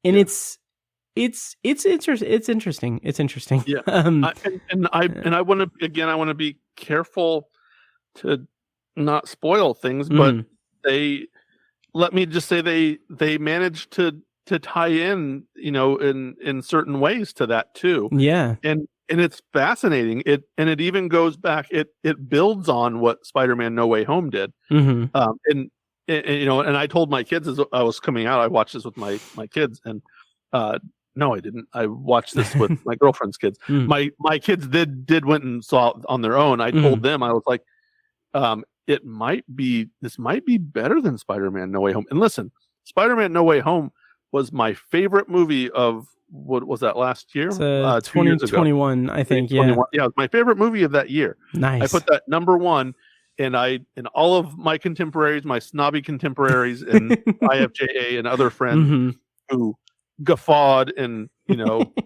and it's interesting. It's interesting. Yeah, I want to be careful to not spoil things, but let me just say they managed to tie in, in certain ways to that too. Yeah. And it's fascinating. It even goes back, it builds on what Spider-Man No Way Home did. And I told my kids as I was coming out, I watched this with my kids, and no, I didn't. I watched this with my girlfriend's kids. My kids did went and saw it on their own. I told them, I was like, this might be better than Spider-Man No Way Home. And listen, Spider-Man No Way Home was my favorite movie of, what was that, last year? 2021, I think. Yeah. Yeah, it was my favorite movie of that year. Nice. I put that number one, and all of my contemporaries, my snobby contemporaries and IFJA and other friends who guffawed and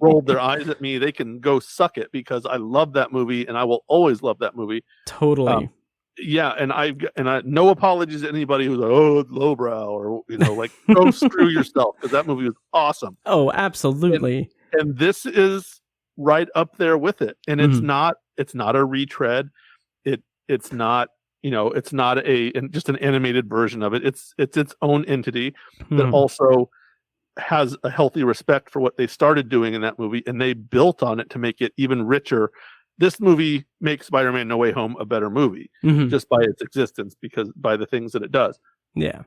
rolled their eyes at me, they can go suck it, because I love that movie and I will always love that movie. Totally. Yeah, and I no apologies to anybody who's like, oh, it's lowbrow, or like, go screw yourself, because that movie was awesome. Oh, absolutely. And this is right up there with it, and it's not a retread. It's not it's not just an animated version of it. It's its own entity that also has a healthy respect for what they started doing in that movie, and they built on it to make it even richer. This movie makes Spider-Man No Way Home a better movie just by its existence, because by the things that it does. Yeah.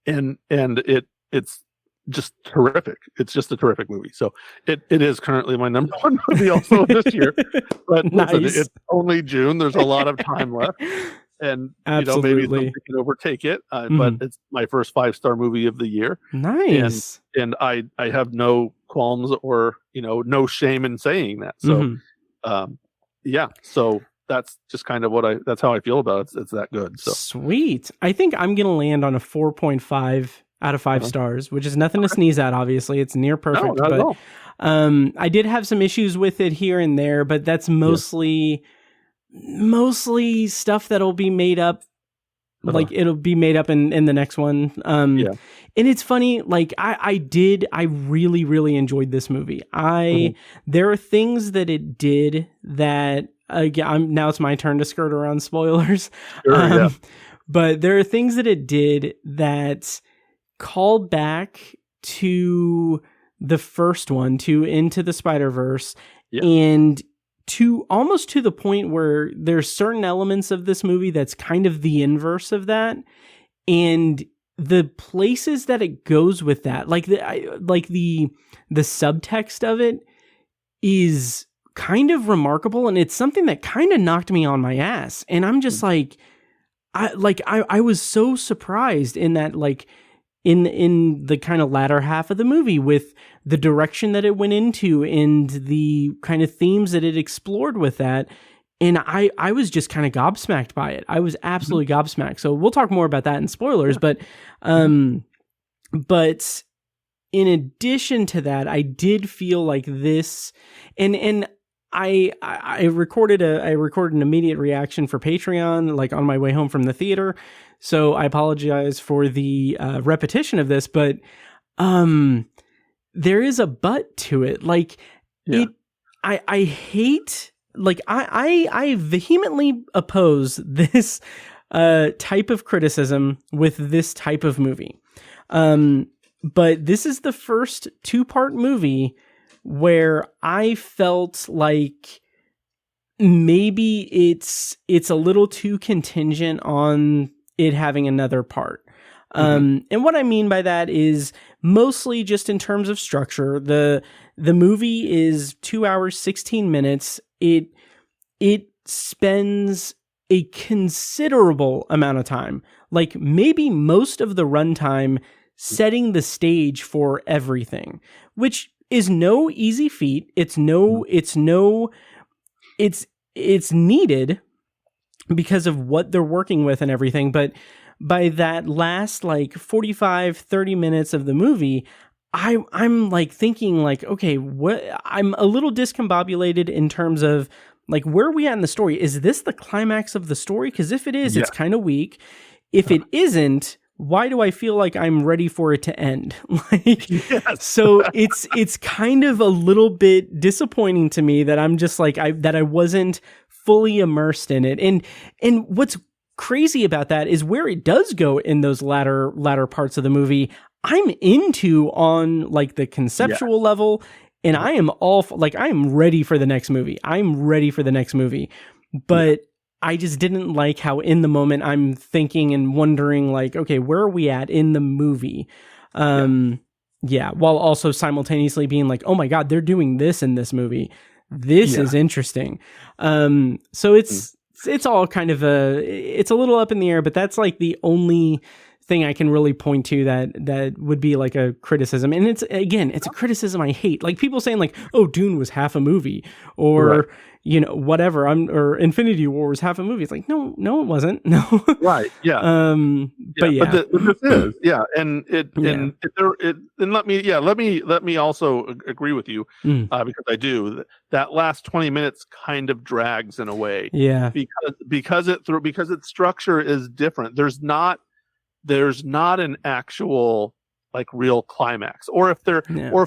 And it's just terrific. It's just a terrific movie. So it is currently my number one movie also this year. But nice. Listen, it's only June. There's a lot of time left. And maybe somebody can overtake it. But it's my first 5-star movie of the year. Nice. And I have no qualms or no shame in saying that. So yeah, so that's just kind of that's how I feel about it. It's that good. So sweet. I think I'm gonna land on a 4.5 out of 5 stars, which is nothing to sneeze at. Obviously, it's near perfect. No, not at all. I did have some issues with it here and there, but that's mostly stuff that'll be made up. Like it'll be made up in the next one. And it's funny, like I really, really enjoyed this movie. There are things that it did that, now it's my turn to skirt around spoilers. Sure, but there are things that it did that called back to the first one, to Into the Spider-Verse, and to almost to the point where there's certain elements of this movie that's kind of the inverse of that, and the places that it goes with that, like the subtext of it is kind of remarkable, and it's something that kind of knocked me on my ass. And I'm just like, I was so surprised in that, like, in the kind of latter half of the movie, with the direction that it went into and the kind of themes that it explored with that. And I was just kind of gobsmacked by it. I was absolutely gobsmacked. So we'll talk more about that in spoilers, but in addition to that, I did feel like this, and I recorded an immediate reaction for Patreon, like on my way home from the theater. So I apologize for the repetition of this, but there is a but to it. Like I hate, like I vehemently oppose this type of criticism with this type of movie. But this is the first 2-part movie where I felt like maybe it's a little too contingent on it having another part. And what I mean by that is mostly just in terms of structure. The movie is 2 hours, 16 minutes. It spends a considerable amount of time, like maybe most of the runtime, setting the stage for everything, which is no easy feat. It's needed because of what they're working with and everything. But by that last like 45, 30 minutes of the movie, I'm like thinking like, okay, I'm a little discombobulated in terms of like, where are we at in the story? Is this the climax of the story? Because if it is, it's kind of weak. If it isn't, why do I feel like I'm ready for it to end? So it's kind of a little bit disappointing to me that I'm just like, I wasn't fully immersed in it. And what's crazy about that is where it does go in those latter parts of the movie, I'm into on like the conceptual level, and I am I am ready for the next movie. But I just didn't like how in the moment I'm thinking and wondering like, okay, where are we at in the movie? While also simultaneously being like, oh my God, they're doing this in this movie. This is interesting. So it's all kind of it's a little up in the air, but that's like the only thing I can really point to that would be like a criticism. And it's a criticism I hate. Like people saying like, oh, Dune was half a movie, or whatever. Or Infinity War was half a movie. It's like, no, it wasn't. No. Right. Yeah. But this is and let me also agree with you because I do. That last 20 minutes kind of drags in a way. Yeah. Because its structure is different. There's not an actual like real climax, or if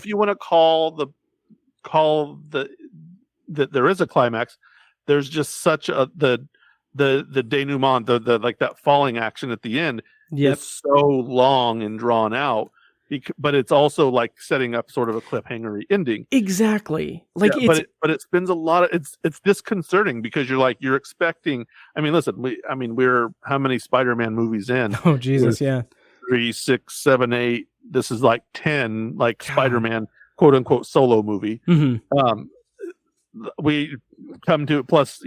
you want to call that there is a climax, there's just such the denouement, the like that falling action at the end is so long and drawn out, but it's also like setting up sort of a cliffhangery ending. Exactly. Like but it spends a lot of it's disconcerting because you're expecting. I mean, listen, we're how many Spider-Man movies in? Oh Jesus, yeah. 3, 6, 7, 8. This is like 10, like Spider-Man quote unquote solo movie. We come to plus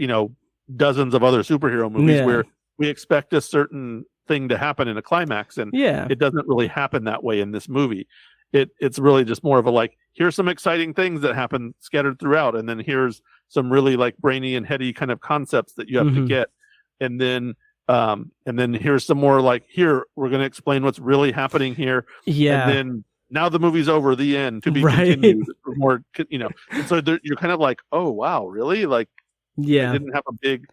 dozens of other superhero movies where we expect a certain thing to happen in a climax, and it doesn't really happen that way in this movie. It's really just more of a like, here's some exciting things that happen scattered throughout, and then here's some really like brainy and heady kind of concepts that you have to get, and then here's some more like, here we're going to explain what's really happening here, and then now the movie's over, the end, to be continued for more, and so you're kind of like, oh wow, really? Like, it didn't have a big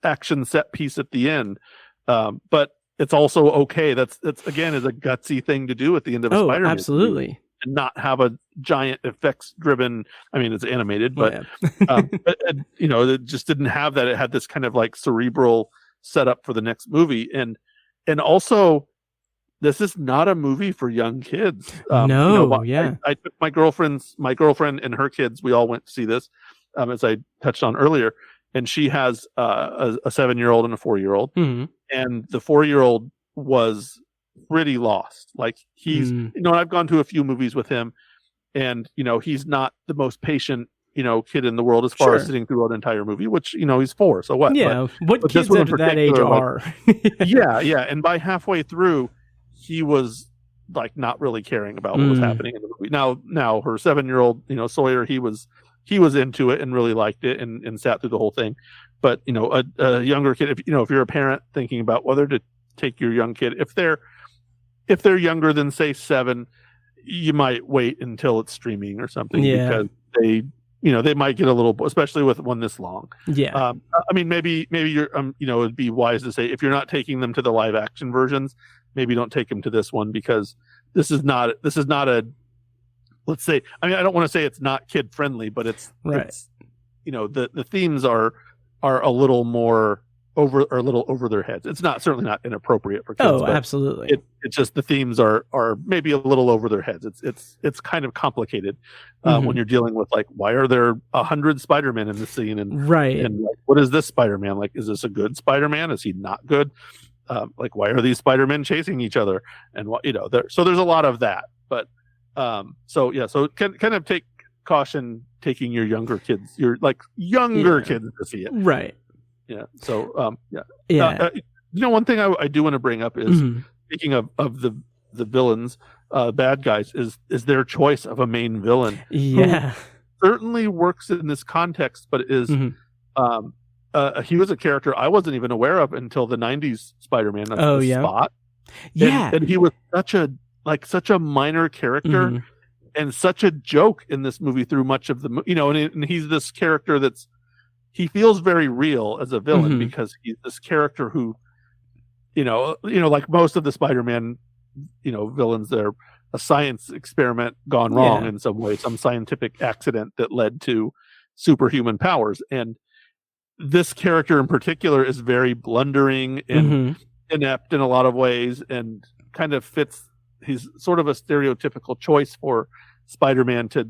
action set piece at the end, but it's also okay. That's again is a gutsy thing to do at the end of a Spider-Man absolutely movie, and not have a giant effects driven. I mean, it's animated, but it just didn't have that. It had this kind of like cerebral setup for the next movie, and also. This is not a movie for young kids. I took my girlfriend and her kids. We all went to see this, as I touched on earlier. And she has a 7-year-old and a 4-year-old. And the 4-year-old was pretty lost. Like he's, I've gone to a few movies with him, and he's not the most patient, kid in the world as far as sitting through an entire movie. Which he's 4, so what? Yeah, but kids at that age are. And by halfway through, he was like not really caring about what was happening in the movie. Now her 7-year-old, Sawyer, he was into it and really liked it and sat through the whole thing. But a younger kid, if you're a parent thinking about whether to take your young kid, if they're younger than say 7, you might wait until it's streaming or something because they might get a little, especially with one this long. I mean, maybe you're it'd be wise to say if you're not taking them to the live action versions, maybe don't take them to this one, because this is not a, let's say, I mean, I don't want to say it's not kid friendly, but it's the themes are a little more over or a little over their heads. It's not certainly not inappropriate for kids. Oh, absolutely. It's just the themes are maybe a little over their heads. It's kind of complicated when you're dealing with like, why are there 100 Spider-Man in the scene, and right, and like, what is this Spider-Man like? Is this a good Spider-Man? Is he not good? Like, why are these Spider-Men chasing each other? And what so there's a lot of that. But so kind of take caution taking your younger kids, kids to see it. Right. Yeah. So, one thing I do want to bring up is, speaking of the villains, bad guys, is their choice of a main villain. Yeah. Certainly works in this context, but is, he was a character I wasn't even aware of until the 90s Spider-Man. Spot. Yeah. And he was such a minor character and such a joke in this movie through much of the movie, and he's this character he feels very real as a villain because he's this character who, like most of the Spider-Man, villains, they're a science experiment gone wrong in some way, some scientific accident that led to superhuman powers. And this character in particular is very blundering and inept in a lot of ways, and kind of fits. He's sort of a stereotypical choice for Spider-Man to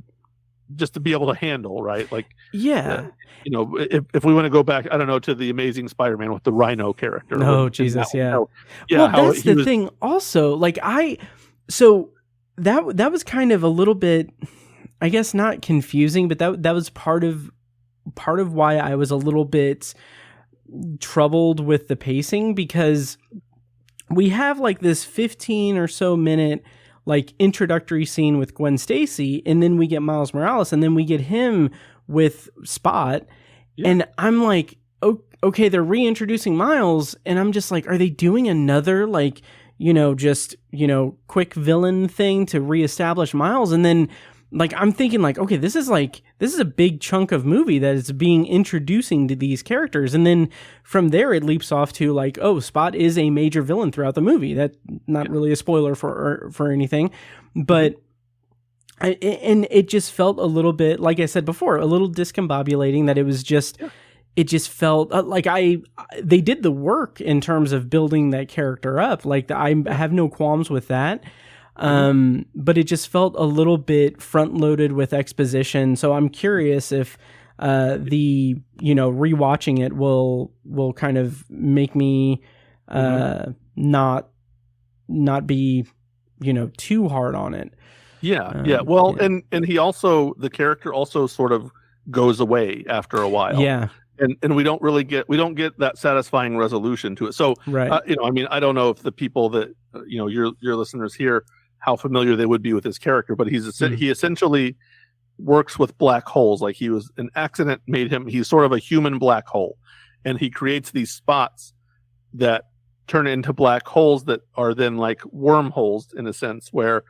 be able to handle, right? Like, if we want to go back, I don't know, to the Amazing Spider-Man with the Rhino character. Oh, Jesus, Well, that's the thing. Also, like so that was kind of a little bit, I guess, not confusing, but that was part of why I was a little bit troubled with the pacing, because we have like this 15 or so minute like introductory scene with Gwen Stacy, and then we get Miles Morales, and then we get him with Spot, and I'm like, okay, they're reintroducing Miles, and I'm just like, are they doing another like, quick villain thing to reestablish Miles? And then like, I'm thinking like, okay, this is a big chunk of movie that is being introducing to these characters. And then from there, it leaps off to like, oh, Spot is a major villain throughout the movie. That's not really a spoiler for anything, but and it just felt a little bit, like I said before, a little discombobulating, that it was just, it just felt like they did the work in terms of building that character up. Like I have no qualms with that. But it just felt a little bit front loaded with exposition. So I'm curious if rewatching it will kind of make me not be too hard on it. Well, and he also, the character also sort of goes away after a while. And we don't get that satisfying resolution to it. So right. I don't know if the people that your listeners here, how familiar they would be with his character, but he essentially works with black holes. Like, he was, an accident made him, he's sort of a human black hole, and he creates these spots that turn into black holes that are then like wormholes in a sense, where,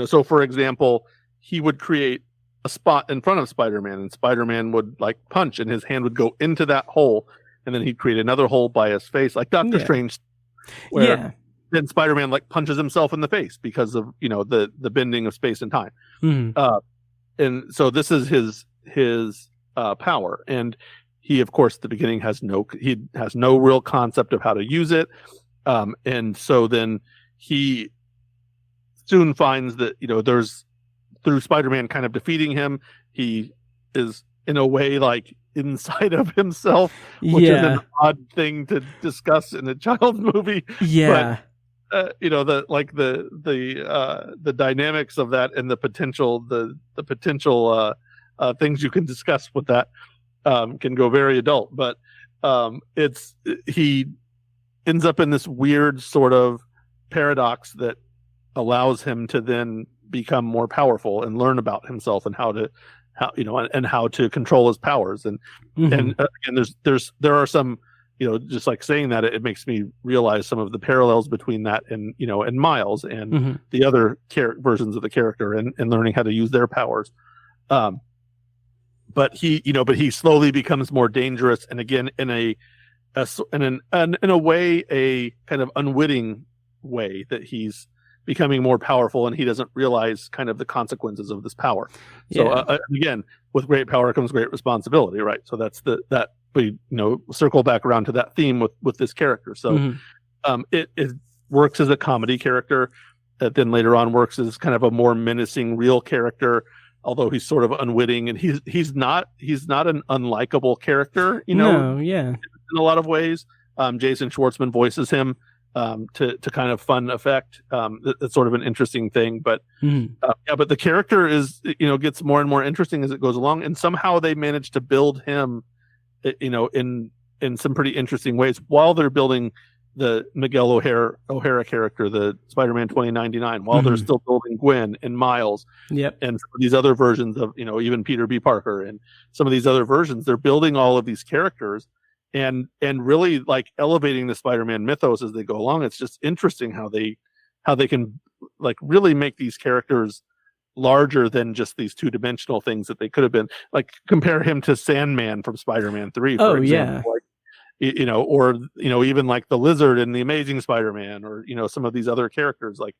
so for example, he would create a spot in front of Spider-Man, and Spider-Man would like punch, and his hand would go into that hole, and then he'd create another hole by his face, like Doctor Strange, where then Spider-Man like punches himself in the face because of the bending of space and time. And so this is his power, and he, of course, at the beginning has no real concept of how to use it, and so then he soon finds that there's, through Spider-Man kind of defeating him, he is in a way like inside of himself, which is an odd thing to discuss in a child's movie. But, the dynamics of that and the potential things you can discuss with that can go very adult. But he ends up in this weird sort of paradox that allows him to then become more powerful and learn about himself and how to control his powers. And there are some, just like saying that, it makes me realize some of the parallels between that and Miles and the other versions of the character and learning how to use their powers. But he slowly becomes more dangerous, and again in a way, a kind of unwitting way, that he's becoming more powerful, and he doesn't realize kind of the consequences of this power. So again, with great power comes great responsibility, right? So that's but circle back around to that theme with this character. So it works as a comedy character that then later on works as kind of a more menacing real character, although he's sort of unwitting, and he's not an unlikable character, in a lot of ways. Jason Schwartzman voices him to kind of fun effect. It's sort of an interesting thing, but but the character is gets more and more interesting as it goes along, and somehow they manage to build him in some pretty interesting ways while they're building the Miguel O'Hara character, the Spider-Man 2099, while they're still building Gwen and Miles, and some of these other versions of even Peter B. Parker and some of these other versions. They're building all of these characters and really like elevating the Spider-Man mythos as they go along. It's just interesting how they can like really make these characters larger than just these two-dimensional things that they could have been. Like compare him to Sandman from Spider-Man 3, for example. Or even like the Lizard in the Amazing Spider-Man, or some of these other characters. Like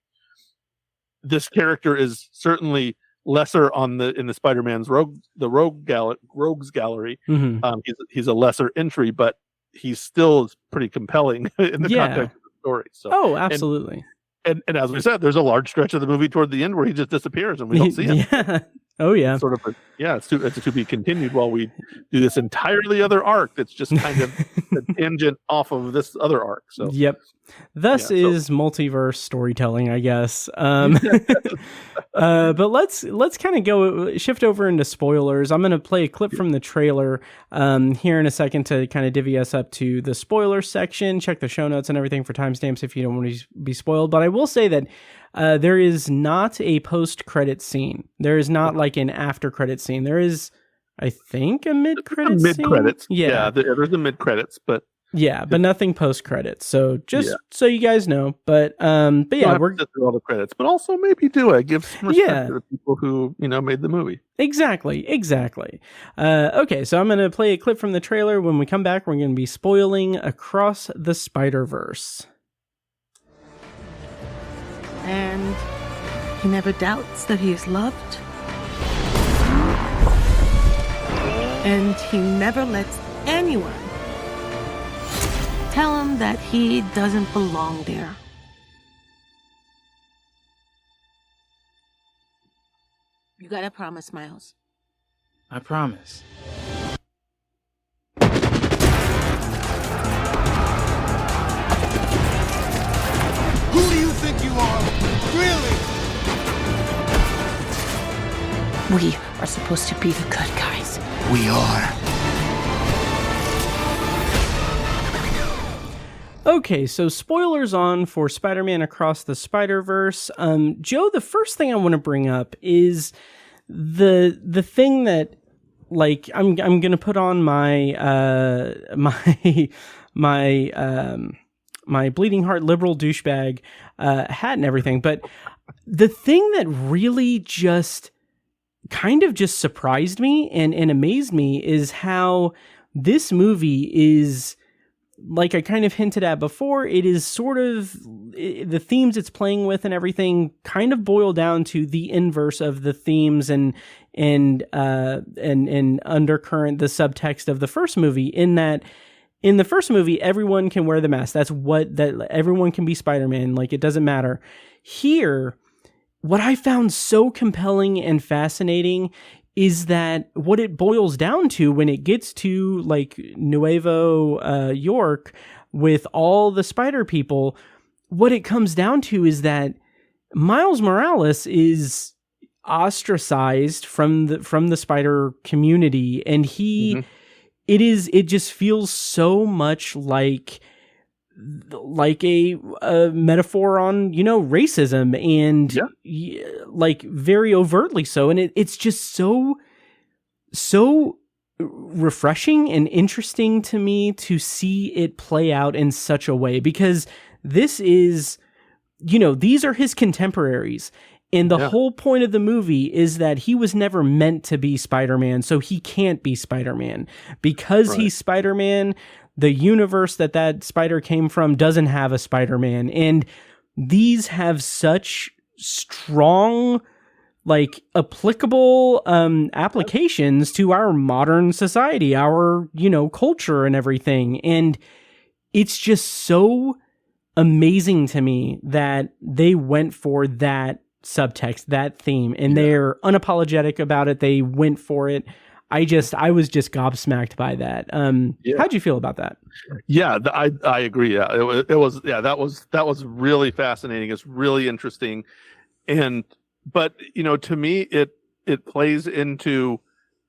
this character is certainly lesser in the Spider-Man's Rogues Gallery. He's a lesser entry, but he's still pretty compelling in the context of the story. So absolutely. And as we said, there's a large stretch of the movie toward the end where he just disappears and we don't see him. It's sort of it's to be continued while we do this entirely other arc that's just kind of a tangent off of this other arc. So thus is multiverse storytelling, I guess. But let's kind of shift over into spoilers. I'm going to play a clip from the trailer here in a second to kind of divvy us up to the spoiler section. Check the show notes and everything for timestamps if you don't want to be spoiled. But I will say that there is not a post-credit scene. There is not like an after-credit scene. There is, I think, a mid-credit scene. Mid-credits. There's a mid-credits, but... but nothing post-credits. So just so you guys know. But we're through all the credits, but also maybe give some respect to the people who made the movie. Exactly. Okay, so I'm going to play a clip from the trailer. When we come back, we're going to be spoiling Across the Spider-Verse. And he never doubts that he is loved. And he never lets anyone tell him that he doesn't belong there. You gotta promise, Miles. I promise. Who do you think you are? Really? We are supposed to be the good guys. We are. Okay, so spoilers on for Spider-Man Across the Spider-Verse. Joe, the first thing I want to bring up is the thing that, like, I'm gonna put on my my bleeding heart liberal douchebag hat and everything, but the thing that really just kind of just surprised me and amazed me is how this movie is, like I kind of hinted at before, it is sort of the themes it's playing with and everything kind of boil down to the inverse of the themes and undercurrent, the subtext of the first movie, in that in the first movie, everyone can wear the mask. That everyone can be Spider-Man. Like, it doesn't matter. Here, what I found so compelling and fascinating is that what it boils down to when it gets to like Nuevo York with all the spider people, what it comes down to is that Miles Morales is ostracized from the spider community, and he it just feels so much like a metaphor on, racism, and like very overtly so. And it's just so refreshing and interesting to me to see it play out in such a way, because this is, these are his contemporaries. And the whole point of the movie is that he was never meant to be Spider-Man, so he can't be Spider-Man. Because he's Spider-Man, the universe that spider came from doesn't have a Spider-Man. And these have such strong, like applicable applications to our modern society, our, culture and everything. And it's just so amazing to me that they went for that subtext, that theme, and they're unapologetic about it. They went for it. I was just gobsmacked by that. How'd you feel about that? Yeah, I agree. Yeah, that was really fascinating. It's really interesting. But to me, it plays into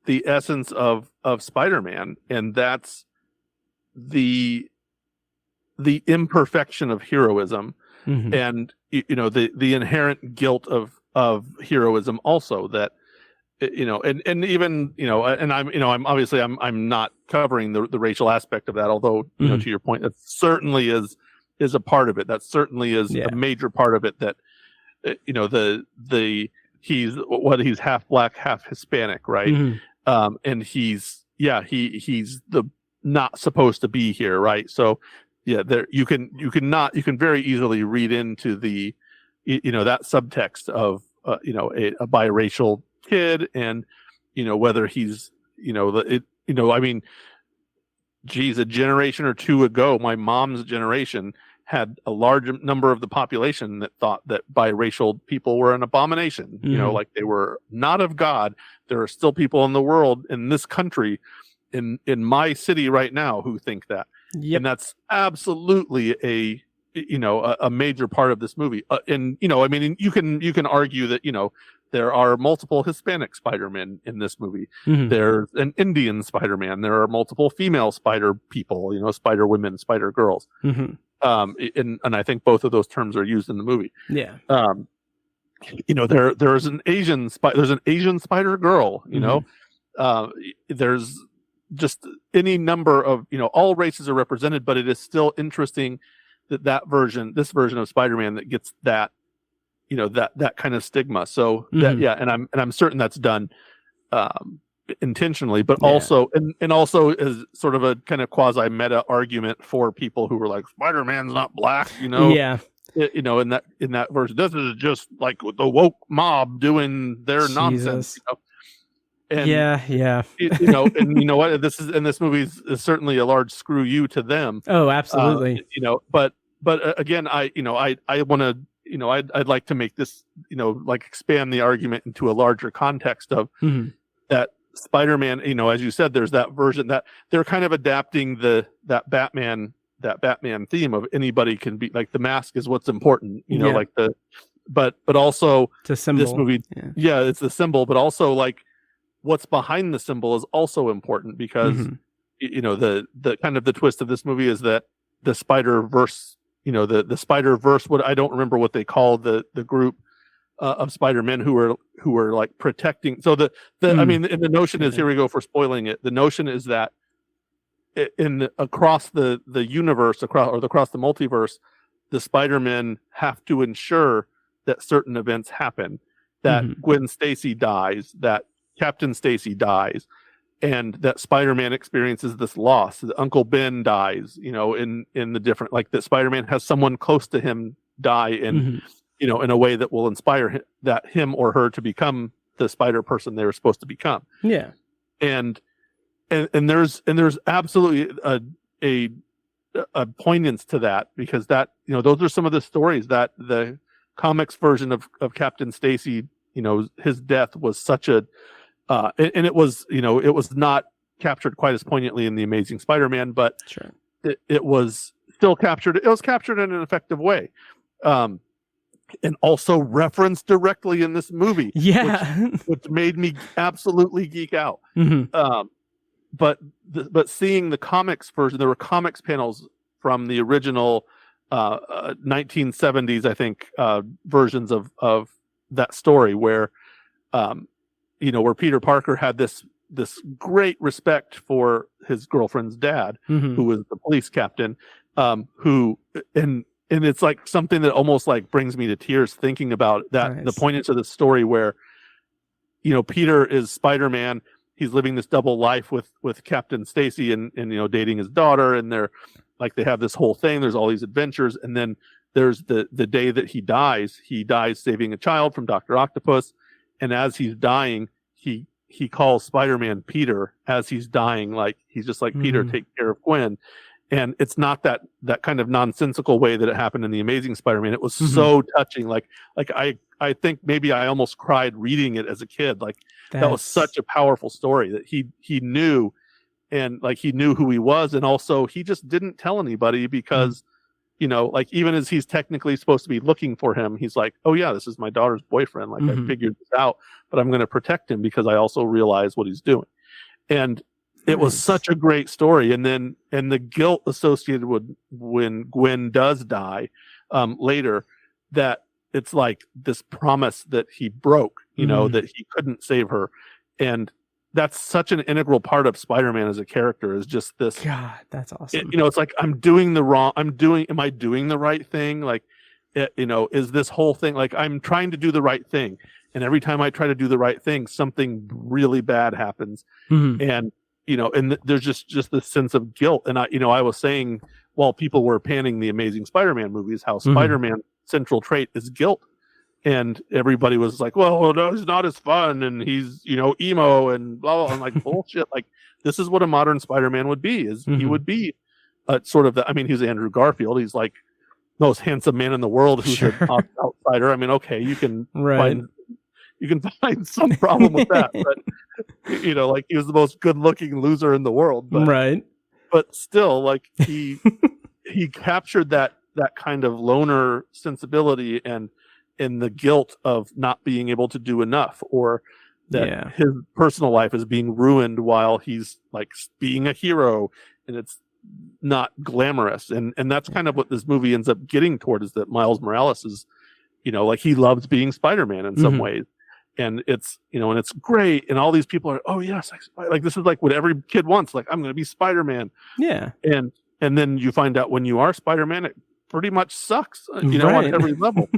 the essence of Spider-Man, and that's the imperfection of heroism, and the inherent guilt of heroism also, that and even and I'm obviously I'm not covering the racial aspect of that, although to your point, that certainly is a part of it. That certainly is a major part of it, that he's half black, half Hispanic, right? And he's the not supposed to be here, right? So there you can very easily read into the that subtext of a biracial kid, and whether he's I mean, geez, a generation or two ago, my mom's generation had a large number of the population that thought that biracial people were an abomination, like they were not of God. There are still people in the world, in this country, in my city right now, who think that. And that's absolutely a major part of this movie. And I mean, you can argue that there are multiple Hispanic Spider-Men in this movie. There's an Indian Spider-Man. There are multiple female Spider people, Spider women, Spider girls. And I think both of those terms are used in the movie. Yeah. There's an Asian Spider girl. There's just any number of all races are represented, but it is still interesting that this version of Spider-Man that gets that that kind of stigma. So and I'm certain that's done intentionally, but also and also as sort of a kind of quasi meta argument for people who were like, Spider-Man's not black, in that version. This is just like the woke mob doing their nonsense. And and you know what, this movie is certainly a large screw you to them. Oh, absolutely. But again, I want to I'd like to make this like expand the argument into a larger context of that Spider-Man, as you said, there's that version that they're kind of adapting that Batman theme of anybody can be, like, the mask is what's important, like but also it's a symbol. This movie, it's the symbol, but also like what's behind the symbol is also important, because the kind of the twist of this movie is that the Spider-Verse, the Spider-Verse, what I don't remember what they call the group of Spider-Men who were like protecting. So I mean, and the notion is, here we go for spoiling it. The notion is that across the universe, across the multiverse, the Spider-Men have to ensure that certain events happen, that Gwen Stacy dies, that Captain Stacy dies, and that Spider-Man experiences this loss. That Uncle Ben dies, in the different, like, that Spider-Man has someone close to him die in in a way that will inspire him or her to become the Spider person they were supposed to become. Yeah. And there's absolutely a poignance to that, because that, those are some of the stories that the comics version of Captain Stacy, his death was such a and it was, it was not captured quite as poignantly in The Amazing Spider-Man, but sure, it was still captured. It was captured in an effective way, and also referenced directly in this movie. Yeah, which made me absolutely geek out. But seeing the comics version, there were comics panels from the original 1970s, I think, versions of that story, where where Peter Parker had this great respect for his girlfriend's dad, who was the police captain, and it's like something that almost like brings me to tears thinking about that. Nice. The poignance of the story where, Peter is Spider-Man. He's living this double life with Captain Stacy and dating his daughter, and they're like, they have this whole thing. There's all these adventures, and then there's the day that he dies saving a child from Dr. Octopus. and as he's dying, he calls Spider-Man Peter as he's dying. Like, he's just like, Peter, take care of Gwen. And it's not that kind of nonsensical way that it happened in The Amazing Spider-Man. It was so touching. Like I think maybe I almost cried reading it as a kid. Like, that was such a powerful story that he knew, and like, he knew who he was. And also, he just didn't tell anybody because, you know, like, even as he's technically supposed to be looking for him, he's like, oh yeah, this is my daughter's boyfriend. Like, I figured this out, but I'm going to protect him because I also realize what he's doing. And it was such a great story. And the guilt associated with when Gwen does die later, that it's like this promise that he broke, you know, that he couldn't save her. And that's such an integral part of Spider-Man as a character, is just this. God, that's awesome. You know, it's like, am I doing the right thing? Like, you know, is this whole thing, like, I'm trying to do the right thing. And every time I try to do the right thing, something really bad happens. And, you know, and there's just this sense of guilt. And I was saying, while people were panning the Amazing Spider-Man movies, how Spider-Man central trait is guilt. And everybody was like, well, no, he's not as fun, and he's, you know, emo and blah, blah. I'm like, bullshit. Like, this is what a modern Spider-Man would be, is he would be sort of he's Andrew Garfield. He's like most handsome man in the world who's an outsider. I mean, okay, you can find some problem with that, but, you know, like, he was the most good-looking loser in the world, but still, like, he captured that kind of loner sensibility and the guilt of not being able to do enough, or that his personal life is being ruined while he's like being a hero, and it's not glamorous. And that's kind of what this movie ends up getting toward, is that Miles Morales is, you know, like, he loves being Spider-Man in some ways. And it's, you know, and it's great. And all these people are, oh yes, like this is like what every kid wants. Like, I'm going to be Spider-Man. Yeah. And then you find out when you are Spider-Man, it pretty much sucks, you know, on every level.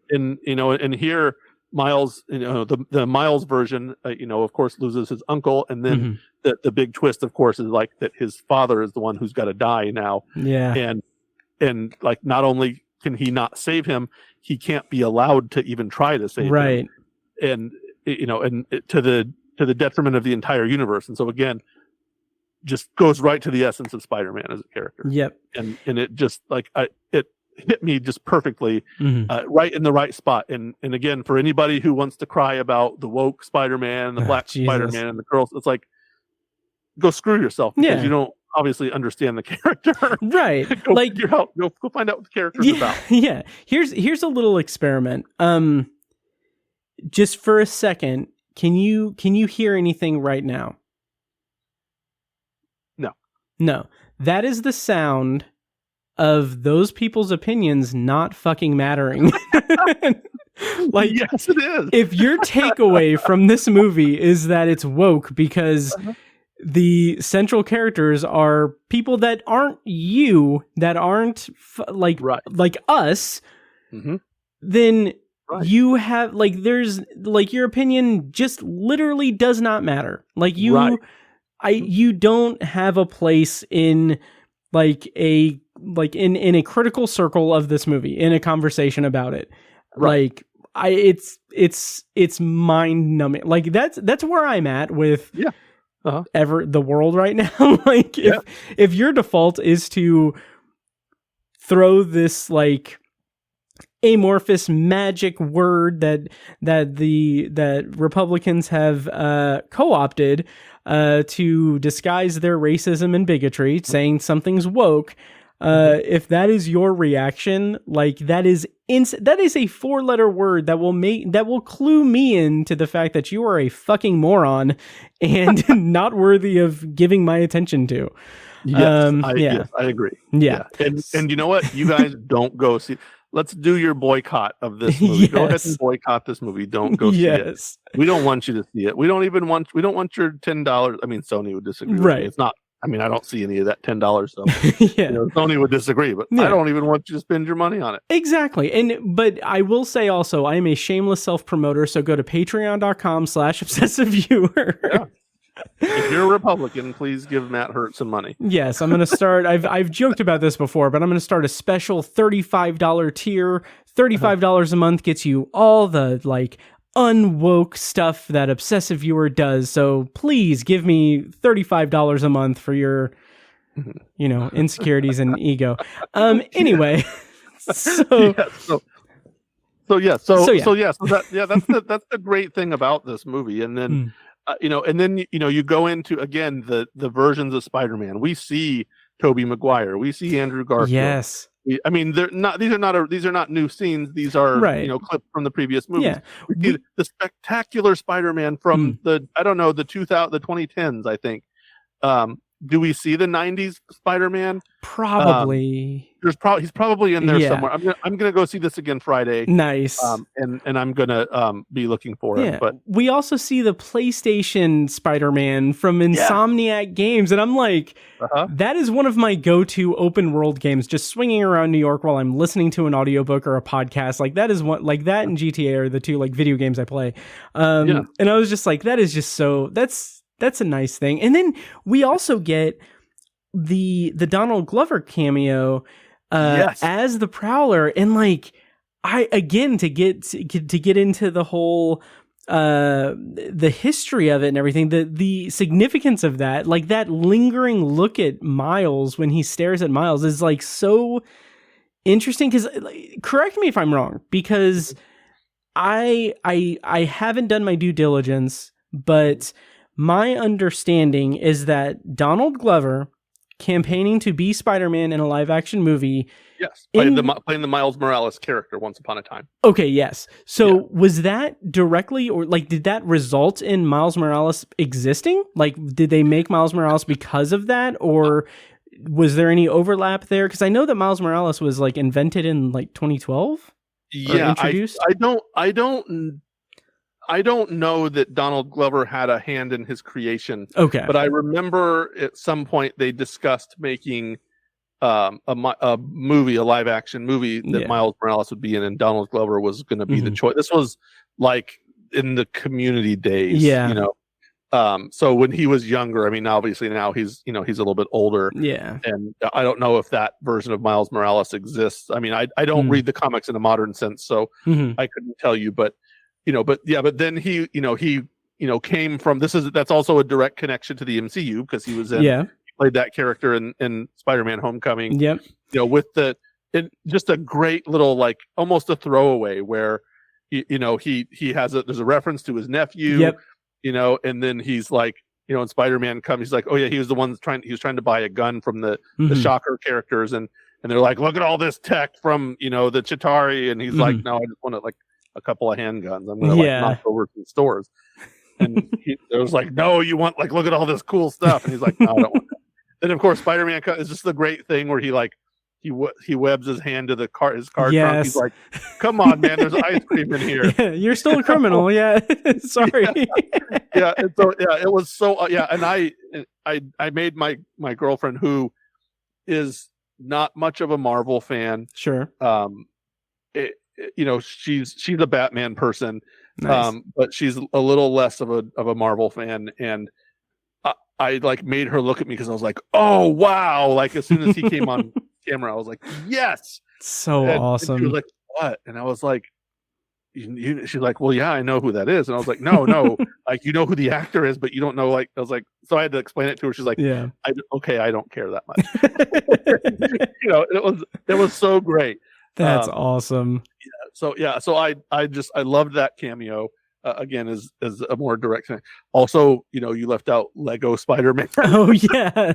And, you know, and here Miles, you know, the Miles version, you know, of course, loses his uncle. And then the big twist, of course, is like that his father is the one who's got to die now. Yeah. And like, not only can he not save him, he can't be allowed to even try to save him. And, you know, and to the detriment of the entire universe. And so, again, just goes right to the essence of Spider-Man as a character. Yep. And it just, like, it hit me just perfectly, right in the right spot. And again, for anybody who wants to cry about the woke Spider-Man, the black Spider-Man, and the girls, it's like, go screw yourself, because you don't obviously understand the character. Right. Go find out what the character's about. Yeah. Here's a little experiment. Just for a second, can you hear anything right now? No. That is the sound of those people's opinions not fucking mattering. Like, yes, it is. If your takeaway from this movie is that it's woke because the central characters are people that aren't you, that aren't like us, then you have, like, there's, like, your opinion just literally does not matter. Like, you don't have a place in, like, in a critical circle of this movie, in a conversation about it. Like, it's mind numbing. Like, that's where I'm at with the world right now. Like, if your default is to throw this, like, amorphous magic word that Republicans have co-opted to disguise their racism and bigotry, saying something's woke. If that is your reaction, like, that is a 4-letter word that will clue me into the fact that you are a fucking moron and not worthy of giving my attention to. Yes, I agree. Yeah. And you know what? You guys don't go see. Let's do your boycott of this movie. Yes. Go ahead and boycott this movie. Don't go see it. We don't want you to see it. We don't want your $10. I mean, Sony would disagree. Right. It's not. I mean, I don't see any of that $10. So Sony would disagree, but I don't even want you to spend your money on it. Exactly. But I will say also, I am a shameless self-promoter. So go to patreon.com/obsessiveviewer. Yeah. If you're a Republican, please give Matt Hurt some money. Yes, I'm going to start. I've joked about this before, but I'm going to start a special $35 tier. $35 a month gets you all the, like, unwoke stuff that Obsessive Viewer does. So please give me $35 a month for your, insecurities and ego. Anyway, that's the great thing about this movie. And then, you go into, again, the versions of Spider-Man. We see Tobey Maguire. We see Andrew Garfield. Yes. I mean, these are not new scenes. These are clips from the previous movies. Yeah. We see the spectacular Spider-Man from the 2010s, I think. Do we see the 90s Spider-Man? Probably. He's probably in there somewhere. I'm gonna go see this again Friday. Nice. And I'm gonna be looking for it. But we also see the PlayStation Spider-Man from Insomniac Games, and I'm like, that is one of my go-to open world games. Just swinging around New York while I'm listening to an audiobook or a podcast. Like that is what, like that and GTA are the two like video games I play. And I was just like, that is just so that's a nice thing. And then we also get the Donald Glover cameo as the Prowler, and like to get into the whole the history of it and everything, the significance of that, like that lingering look at Miles when he stares at Miles is like so interesting. Because correct me if I'm wrong, because I haven't done my due diligence, but my understanding is that Donald Glover campaigning to be Spider-Man in a live-action movie. Yes, playing the Miles Morales character once upon a time. Okay, yes. So was that directly, or like did that result in Miles Morales existing? Like, did they make Miles Morales because of that, or was there any overlap there? Because I know that Miles Morales was like invented in like 2012. Yeah, introduced. I don't know that Donald Glover had a hand in his creation. Okay. But I remember at some point they discussed making a live action movie that Miles Morales would be in, and Donald Glover was going to be the choice. This was like in the Community days. Yeah. So when he was younger, I mean, obviously now he's a little bit older. Yeah. And I don't know if that version of Miles Morales exists. I mean, I don't read the comics in a modern sense, so I couldn't tell you, but then he came from that's also a direct connection to the MCU, because he was he played that character in Spider-Man Homecoming. Yep. With just a great little, like, almost a throwaway where he has there's a reference to his nephew. Yep. And then he's like, when Spider-Man comes, he's like, oh yeah, he was the one trying to buy a gun from the Shocker characters, and they're like, look at all this tech from the Chitauri, and he's like, no, I just want like a couple of handguns. I'm gonna knock over some stores. And it was like, no, you want, like, look at all this cool stuff. And he's like, no, I don't want that. Then of course Spider-Man is just the great thing where he webs his hand to his car trunk. He's like, come on, man, there's ice cream in here. Yeah, you're still a criminal. Yeah. Sorry. And so it was so and I made my girlfriend, who is not much of a Marvel fan. Sure. She's a Batman person. Nice. But she's a little less of a Marvel fan, and I like made her look at me, because I was like, oh wow, like as soon as he came on camera, I was like, yes, so awesome. And she was like, what? And I was like, she's like, well, yeah, I know who that is. And I was like, no, like, you know who the actor is, but you don't know, like, I was like, so I had to explain it to her. She's like, I don't care that much. It was so great. That's awesome. So I loved that cameo. Again, as a more direct thing. Also, you left out Lego Spider-Man. Oh yeah.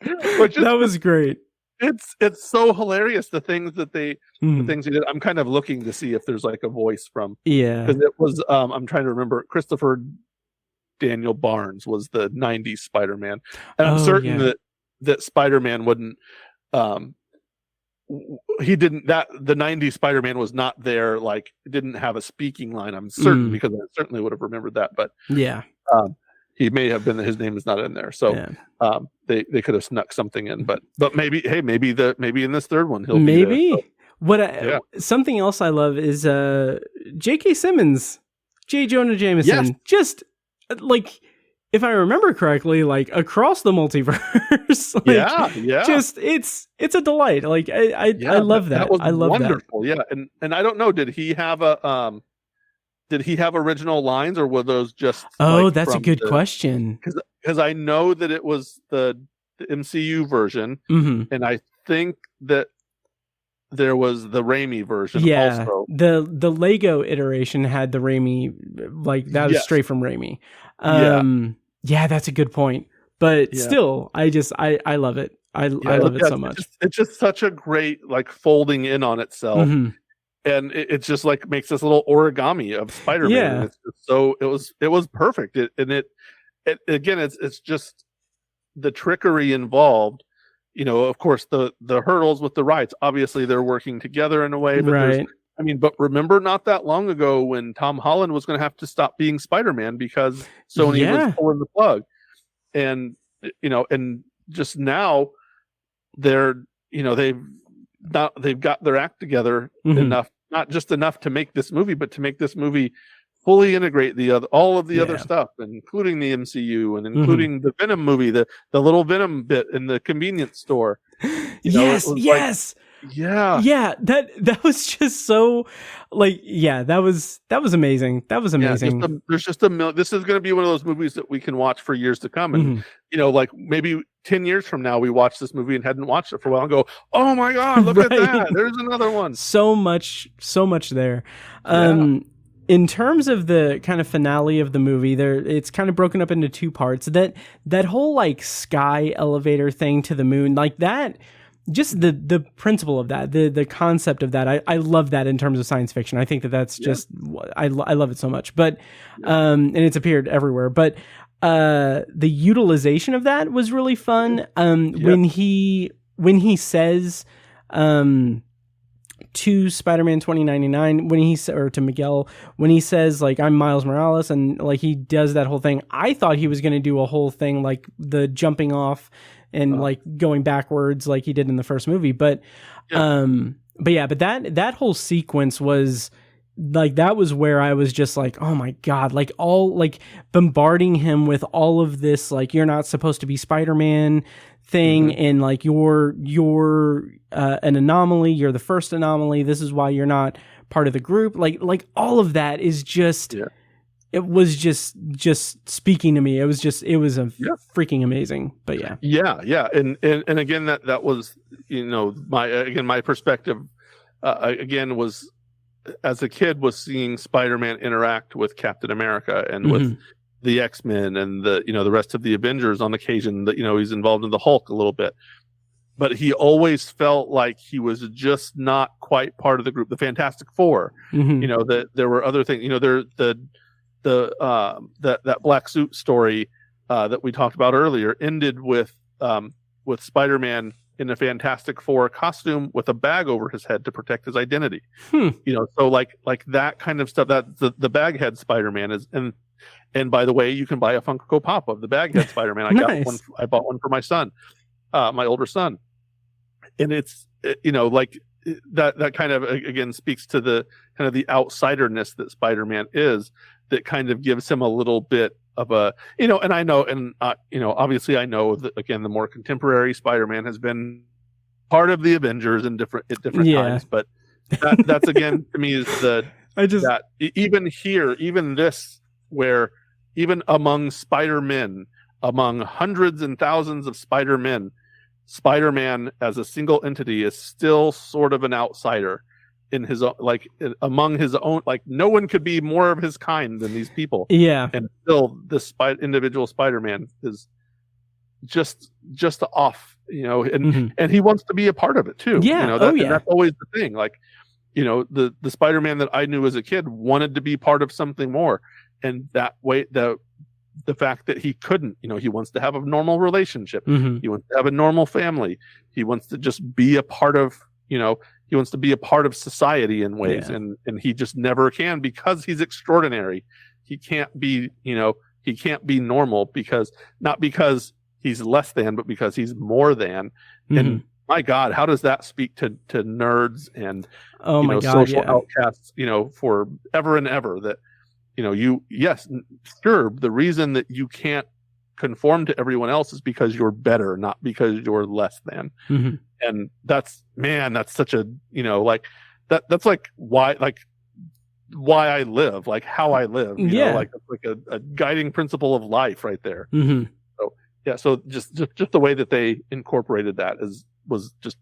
That was great. It's so hilarious, the things that the things he did. I'm kind of looking to see if there's like a voice from, because it was I'm trying to remember, Christopher Daniel Barnes was the 90s Spider-Man, and I'm certain that Spider-Man wouldn't the 90s Spider-Man was not there, like, didn't have a speaking line. I'm certain, because I certainly would have remembered that, but he may have been, his name is not in there, so they could have snuck something in, but maybe in this third one he'll be there, so. Something else I love is J.K. Simmons, J. Jonah Jameson, just like, if I remember correctly, like, across the multiverse. Like, just it's a delight. Like, I love that. That was I love wonderful. that. Yeah, and I don't know, did he have a did he have original lines, or were those just? That's a good question. Because I know that it was the MCU version, and I think that there was the Raimi version. Yeah, also. the Lego iteration had the Raimi, that was straight from Raimi. Yeah, that's a good point. But still, I love it. I love it so much. It's just such a great folding in on itself, and it just makes this little origami of Spider-Man. Yeah. It's just it was perfect. It's just the trickery involved. Of course, the hurdles with the rights. Obviously, they're working together in a way. But right. But remember not that long ago when Tom Holland was going to have to stop being Spider-Man because Sony was pulling the plug. And and just now they've got their act together enough, not just enough to make this movie, but to make this movie fully integrate all of the other stuff, including the MCU and including the Venom movie, the little Venom bit in the convenience store. Yes. Yeah, that was just so that was amazing. That was amazing. There's just this is going to be one of those movies that we can watch for years to come, and maybe 10 years from now we watch this movie and hadn't watched it for a while and go, oh my god, look at that, there's another one. So much there. In terms of the kind of finale of the movie, it's kind of broken up into two parts. That whole sky elevator thing to the moon, that, just the principle of that, the concept of that, I love that in terms of science fiction. I think that's just I love it so much. But and it's appeared everywhere. But the utilization of that was really fun. When he says to Spider-Man 2099, or to Miguel, when he says I'm Miles Morales, and he does that whole thing, I thought he was going to do a whole thing the jumping off and going backwards like he did in the first movie, but that whole sequence was that was where I was just oh my god, bombarding him with all of this you're not supposed to be Spider-Man thing, and you're an anomaly, you're the first anomaly, this is why you're not part of the group, all of that is just it was just speaking to me. It was freaking amazing. But yeah, and again that was my perspective again was, as a kid, was seeing Spider-Man interact with Captain America and with the X-Men and the rest of the Avengers on occasion. That he's involved in the Hulk a little bit, but he always felt like he was just not quite part of the group. The Fantastic Four, that there were other things. That black suit story that we talked about earlier ended with Spider-Man in a Fantastic Four costume with a bag over his head to protect his identity. So that kind of stuff. That the Baghead Spider-Man is, and by the way, you can buy a Funko Pop of the Baghead Spider-Man. I got one. I bought one for my son, my older son, and it's that kind of again speaks to the kind of the outsiderness that Spider-Man is. That kind of gives him a little bit of a, and I know, and obviously I know that again the more contemporary Spider-Man has been part of the Avengers at different times, but that's again to me is that even here, even this, where even among Spider-Men, among hundreds and thousands of Spider-Men, Spider-Man as a single entity is still sort of an outsider. In his own, among his own, no one could be more of his kind than these people. Yeah, and still, this individual Spider-Man is just off, and he wants to be a part of it too. Yeah, and that's always the thing. The Spider-Man that I knew as a kid wanted to be part of something more, and that way the fact that he couldn't, he wants to have a normal relationship, he wants to have a normal family, he wants to just be a part of, he wants to be a part of society in ways, and he just never can because he's extraordinary. He can't be, he can't be normal not because he's less than, but because he's more than. And my God, how does that speak to nerds and social outcasts, for ever and ever that, sure, the reason that you can't conform to everyone else is because you're better, not because you're less than. And that's such a, that's why, why I live, like how I live. You Yeah. know, like a guiding principle of life right there. Mm-hmm. So yeah, so just the way that they incorporated that was just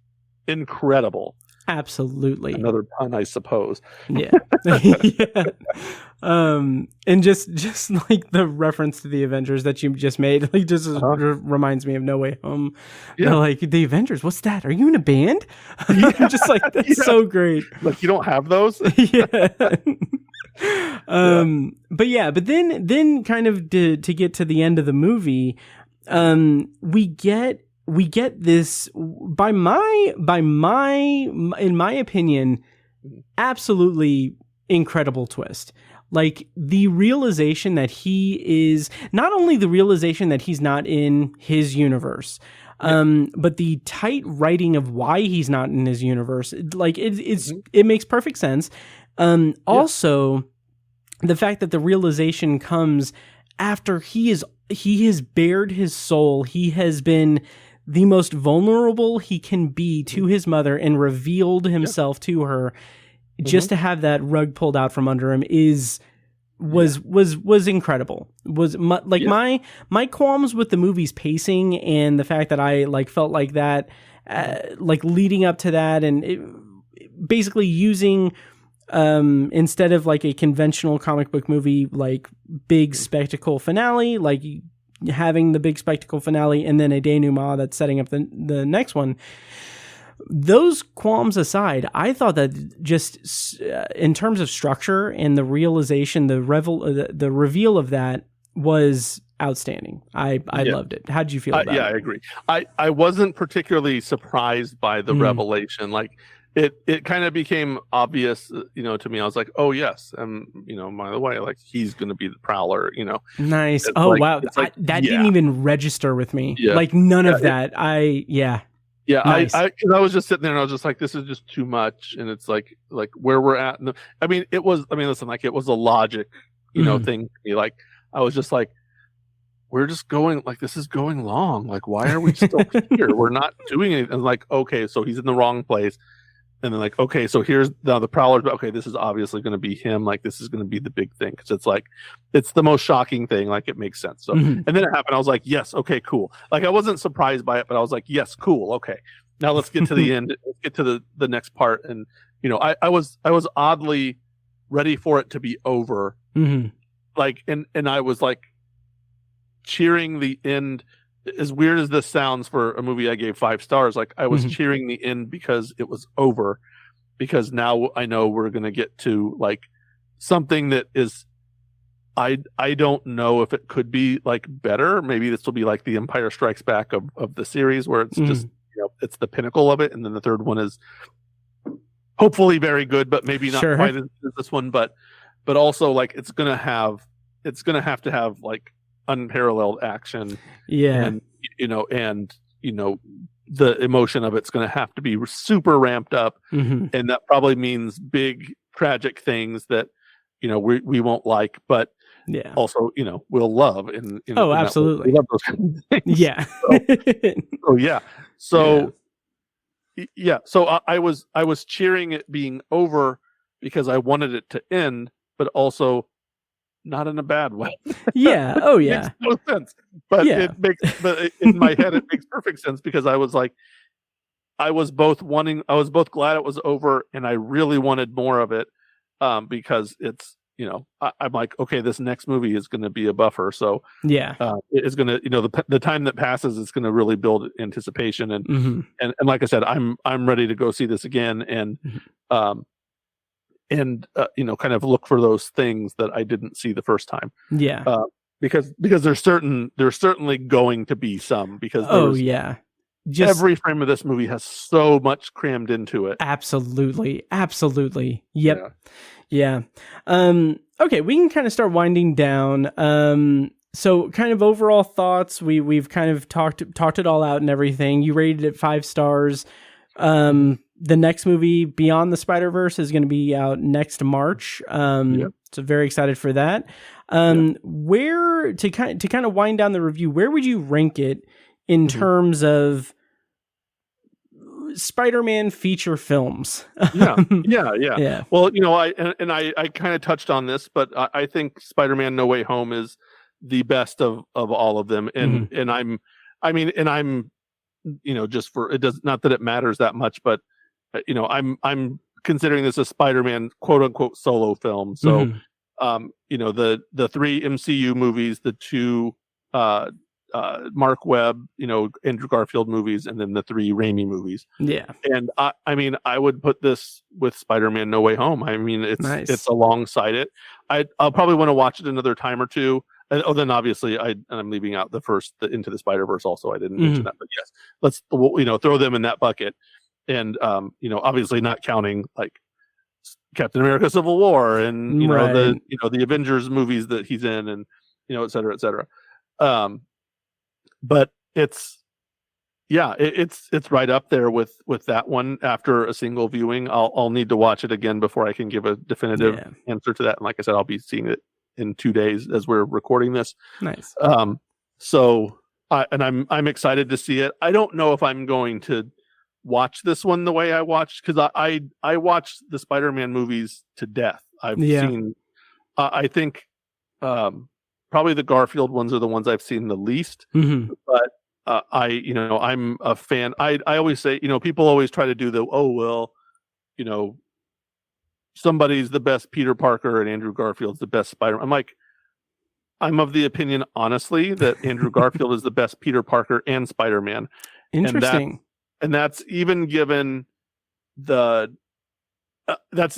incredible. Absolutely. Another pun, I suppose. Yeah. Yeah. And just like the reference to the Avengers that you just made, like just reminds me of No Way Home. Yeah. They're like, the Avengers, what's that? Are you in a band? I'm just like, that's so great. Like, you don't have those? Yeah. But then kind of to get to the end of the movie, we get this, in my opinion, absolutely incredible twist. Like the realization that he is not only the realization that he's not in his universe, but the tight writing of why he's not in his universe. Like it makes perfect sense. Also, the fact that the realization comes after he has bared his soul. He has been the most vulnerable he can be to his mother and revealed himself to her. Just to have that rug pulled out from under him was incredible. My qualms with the movie's pacing and the fact that I like felt like that, like leading up to that, and basically using instead of like a conventional comic book movie like big spectacle finale, like having the big spectacle finale and then a denouement that's setting up the next one. Those qualms aside, I thought that just in terms of structure and the realization, the reveal of that was outstanding. I loved it. How did you feel about it? Yeah, I agree. I wasn't particularly surprised by the revelation. Like it kind of became obvious, to me. I was like, oh yes, and by the way, like he's going to be the Prowler. Nice. It's Wow, like, that didn't even register with me. Yeah. Like none of that. Yeah, nice. I was just sitting there and I was just like, this is just too much, and it's like where we're at. Listen, like it was a logic, thing. Like I was just like, we're just going, like this is going long. Like why are we still here? We're not doing anything. And like, okay, so he's in the wrong place, and then like, okay, so here's now the Prowler. But okay, this is obviously going to be him. Like this is going to be the big thing because it's like it's the most shocking thing. Like it makes sense. So and then it happened. I was like, yes, okay, cool. Like I wasn't surprised by it, but I was like, yes, cool, okay. Now let's get to the end. Let's get to the next part. And I was oddly ready for it to be over. Like and I was like cheering the end. As weird as this sounds for a movie I gave 5 stars, like I was cheering the end because it was over. Because now I know we're gonna get to like something that is I don't know if it could be like better. Maybe this will be like the Empire Strikes Back of the series where it's just it's the pinnacle of it, and then the third one is hopefully very good, but maybe not quite as this one. But also like it's gonna have to have like unparalleled action. And the emotion of it's gonna have to be super ramped up, and that probably means big tragic things that we won't like, but also we'll love. And absolutely, we love those kind of things. So I was cheering it being over because I wanted it to end, but also not in a bad way. Yeah. Oh yeah. It makes no sense, but in my head it makes perfect sense because I was like, I was both glad it was over and I really wanted more of it, because it's I'm like, okay, this next movie is going to be a buffer, so it's going to the time that passes is going to really build anticipation, and like I said, I'm ready to go see this again, and kind of look for those things that I didn't see the first time. Because there's certainly going to be some, because every frame of this movie has so much crammed into it. Absolutely. Yep. Yeah. Okay, we can kind of start winding down. So kind of overall thoughts, we've kind of talked it all out and everything. You rated it 5 stars. The next movie, Beyond the Spider-Verse, is going to be out next March. So very excited for that. Where to kind of wind down the review, where would you rank it in terms of Spider-Man feature films. Yeah. Well, I kind of touched on this, but I think Spider-Man No Way Home is the best of all of them, and I'm just for it does not that it matters that much, but I'm considering this a Spider-Man quote unquote solo film. So the 3 MCU movies, the 2 Mark Webb, Andrew Garfield movies, and then the 3 Raimi movies. Yeah. And I would put this with Spider-Man No Way Home. I mean, it's alongside it. I'll probably want to watch it another time or two. And then obviously I'm leaving out the Into the Spider-Verse also. I didn't mention that, but yes, let's throw them in that bucket. And obviously not counting like Captain America Civil War and the Avengers movies that he's in, and et cetera, et cetera. But it's right up there with that one. After a single viewing, I'll need to watch it again before I can give a definitive answer to that. And like I said, I'll be seeing it in 2 days as we're recording this. Nice. So I'm excited to see it. I don't know if I'm going to watch this one the way I watched, because I watched the Spider-Man movies to death. I've seen I think probably the Garfield ones are the ones I've seen the least. But I'm a fan. I always say, people always try to do somebody's the best Peter Parker and Andrew Garfield's the best Spider-Man. I'm like, I'm of the opinion, honestly, that Andrew Garfield is the best Peter Parker and Spider-Man. Interesting. And that's even given that's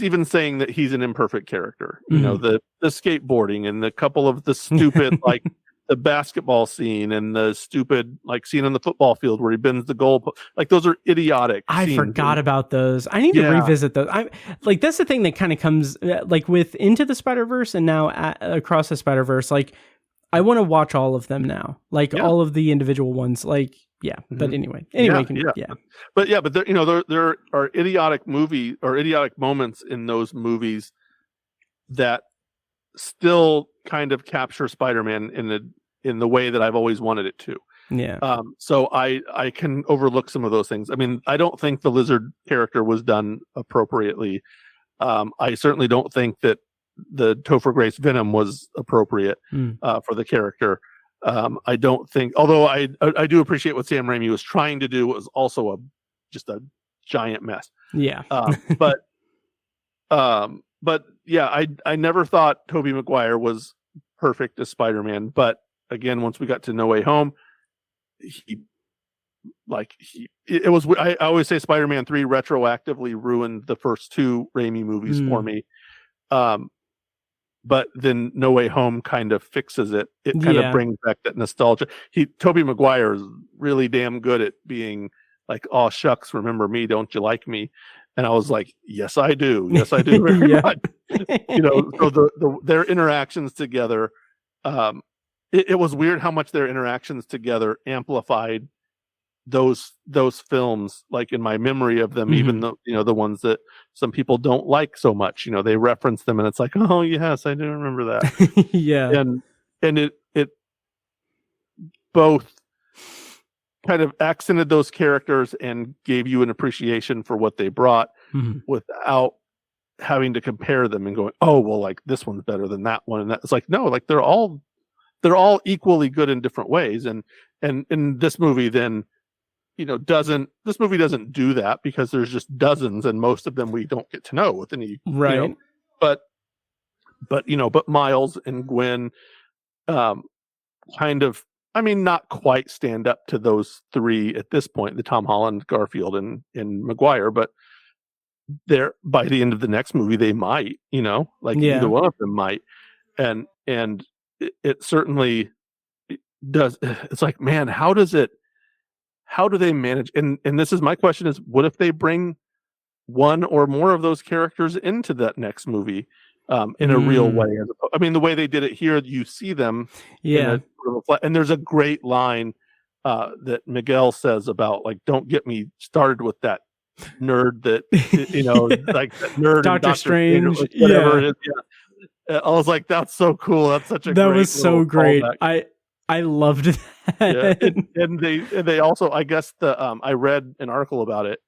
even saying that he's an imperfect character. The skateboarding and the couple of the stupid like the basketball scene and the stupid like scene on the football field where he bends the goal. Like those are idiotic. I forgot about those. I need to revisit those. I like that's the thing that kind of comes like with Into the Spider-Verse and now Across the Spider-Verse. Like I want to watch all of them now. Like all of the individual ones. Like but anyway, but there are idiotic moments in those movies that still kind of capture Spider-Man in the way that I've always wanted it to. Yeah. So I can overlook some of those things. I mean, I don't think the Lizard character was done appropriately. I certainly don't think that the Topher Grace Venom was appropriate for the character. I don't think, although I do appreciate what Sam Raimi was trying to do, was also just a giant mess. Yeah. But yeah, I never thought Tobey Maguire was perfect as Spider-Man. But again, once we got to No Way Home, I always say Spider-Man 3 retroactively ruined the first 2 Raimi movies for me. But then No Way Home kind of fixes it. It kind of brings back that nostalgia. Tobey Maguire is really damn good at being like, "Oh shucks, remember me? Don't you like me?" And I was like, "Yes, I do. Yes, I do very much." So their interactions together, it was weird how much their interactions together amplified those films, like in my memory of them, even though the ones that some people don't like so much, they reference them and it's like, oh yes, I do remember that. And it both kind of accented those characters and gave you an appreciation for what they brought without having to compare them and going, oh well, like this one's better than that one, and that it's like, no, like they're all equally good in different ways. And in this movie then this movie doesn't do that, because there's just dozens, and most of them we don't get to know with any but Miles and Gwen kind of, I mean, not quite stand up to those 3 at this point, the Tom Holland, Garfield, and Maguire, but they're, by the end of the next movie they might, either one of them might, and it certainly does. It's like, man, how do they manage? And this is my question: is what if they bring one or more of those characters into that next movie in a real way? I mean, the way they did it here, you see them, and there's a great line that Miguel says about like, "Don't get me started with that nerd that like that nerd Doctor Strange, whatever it is." Yeah. I was like, "That's so cool. That's such a that was so great." I loved that. And they also, I guess I read an article about it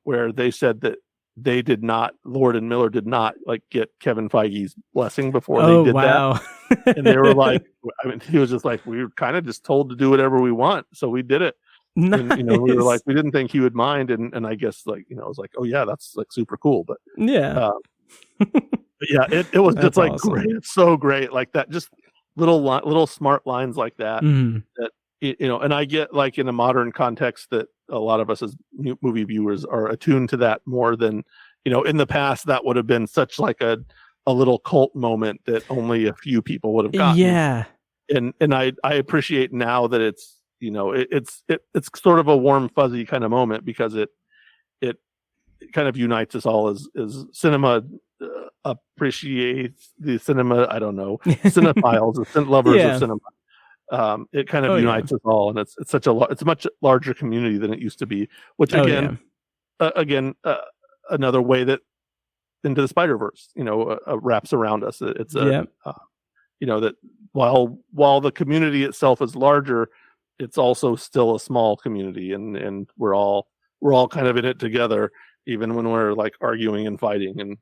where they said that they did not, Lord and Miller did not like get Kevin Feige's blessing before they did that. And they were like, I mean, he was just like, we were kind of just told to do whatever we want, so we did it. Nice. And, you know, we were like, we didn't think he would mind, and I guess like, you know, I was like, oh yeah, that's like super cool. But yeah, but yeah, it was just like awesome. great. It's so great, like that, just little smart lines like that. That you know, and I get like in a modern context that a lot of us as movie viewers are attuned to that more than, you know, in the past that would have been such like a little cult moment that only a few people would have gotten. Yeah, and I appreciate now that it's, you know, it's sort of a warm fuzzy kind of moment, because it kind of unites us all as cinema appreciates the cinema. I don't know, cinephiles, lovers of cinema. It kind of unites us all, and it's such it's a much larger community than it used to be. Which again, another way that Into the Spider-Verse, you know, wraps around us. It's you know, that while the community itself is larger, it's also still a small community, and we're all kind of in it together, even when we're like arguing and fighting and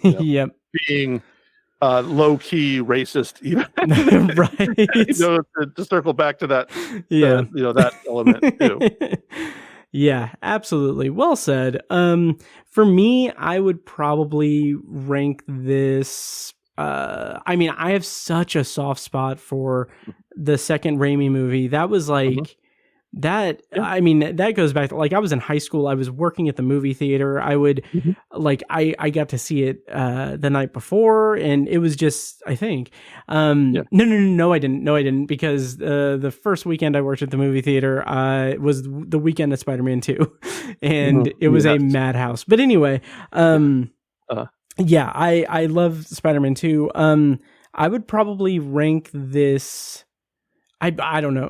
you know, being low key racist, even. Right. You know, to circle back to that, you know, that element too. Yeah, absolutely. Well said. For me, I would probably rank this. I mean, I have such a soft spot for the second Raimi movie. That was like that. Yeah. I mean, that goes back to, like, I was in high school. I was working at the movie theater. I would like, I got to see it the night before, and it was just, I think, no, I didn't, because the first weekend I worked at the movie theater was the weekend of Spider-Man 2, and it was a madhouse. But anyway, yeah, I love Spider-Man 2. I would probably rank this. I don't know.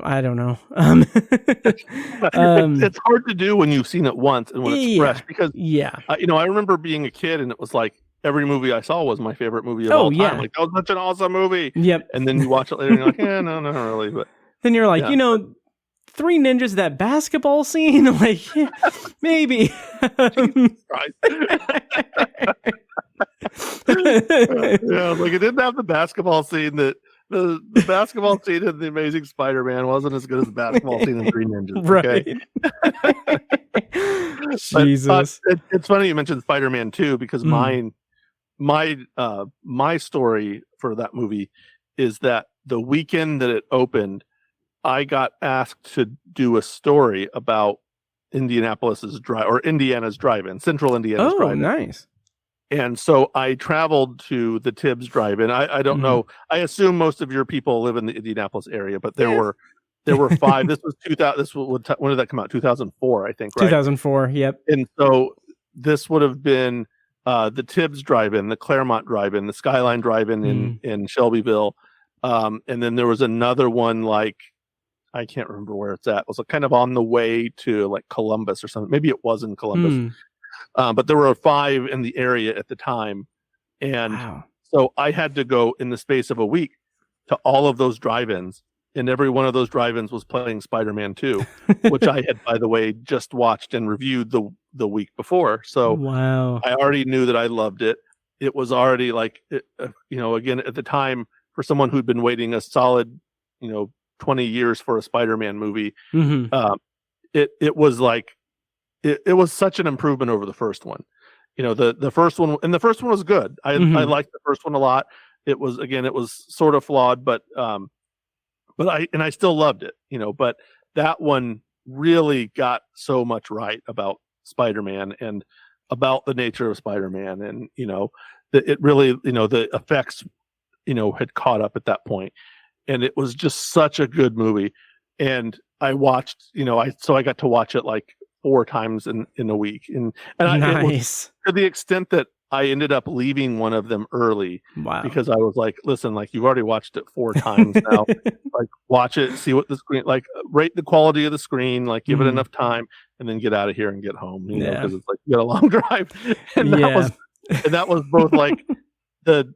It's hard to do when you've seen it once and when it's fresh, because you know, I remember being a kid and it was like every movie I saw was my favorite movie of all time. Like, that was such an awesome movie. Yep. And then you watch it later and you're like, yeah, no, not really. But then you're like, you know, Three Ninjas, that basketball scene, like, yeah, maybe. Yeah, like, it didn't have the basketball scene that the basketball scene in The Amazing Spider-Man wasn't as good as the basketball scene in Three Ninjas. Okay? Right. Jesus. It's funny you mentioned Spider-Man 2, because my story for that movie is that the weekend that it opened, I got asked to do a story about Indiana's drive-in, Central Indiana's drive-in. Oh, nice. And so I traveled to the Tibbs drive-in. I don't know. I assume most of your people live in the Indianapolis area, but there were 5. This was 2000. When did that come out? 2004, I think. Right? 2004. Yep. And so this would have been the Tibbs drive-in, the Claremont drive-in, the Skyline drive-in in Shelbyville, and then there was another one, like, I can't remember where it's at. It was kind of on the way to like Columbus or something. Maybe it was in Columbus. But there were 5 in the area at the time. And so I had to go in the space of a week to all of those drive-ins. And every one of those drive-ins was playing Spider-Man 2, which I had, by the way, just watched and reviewed the week before. So I already knew that I loved it. It was already like, you know, again, at the time, for someone who'd been waiting a solid, you know, 20 years for a Spider-Man movie, it was like, it was such an improvement over the first one. You know, the first one, and the first one was good. I liked the first one a lot. It was sort of flawed, but I still loved it, you know, but that one really got so much right about Spider-Man and about the nature of Spider-Man. And, you know, it really, you know, the effects, you know, had caught up at that point. And it was just such a good movie. And I watched, you know, I got to watch it like 4 times in a week. And it was to the extent that I ended up leaving one of them early. Because I was like, listen, like, you've already watched it 4 times now. Like, watch it, see what the screen, like, rate the quality of the screen, like, give it enough time, and then get out of here and get home. You know, because it's like, you got a long drive. And that was both like,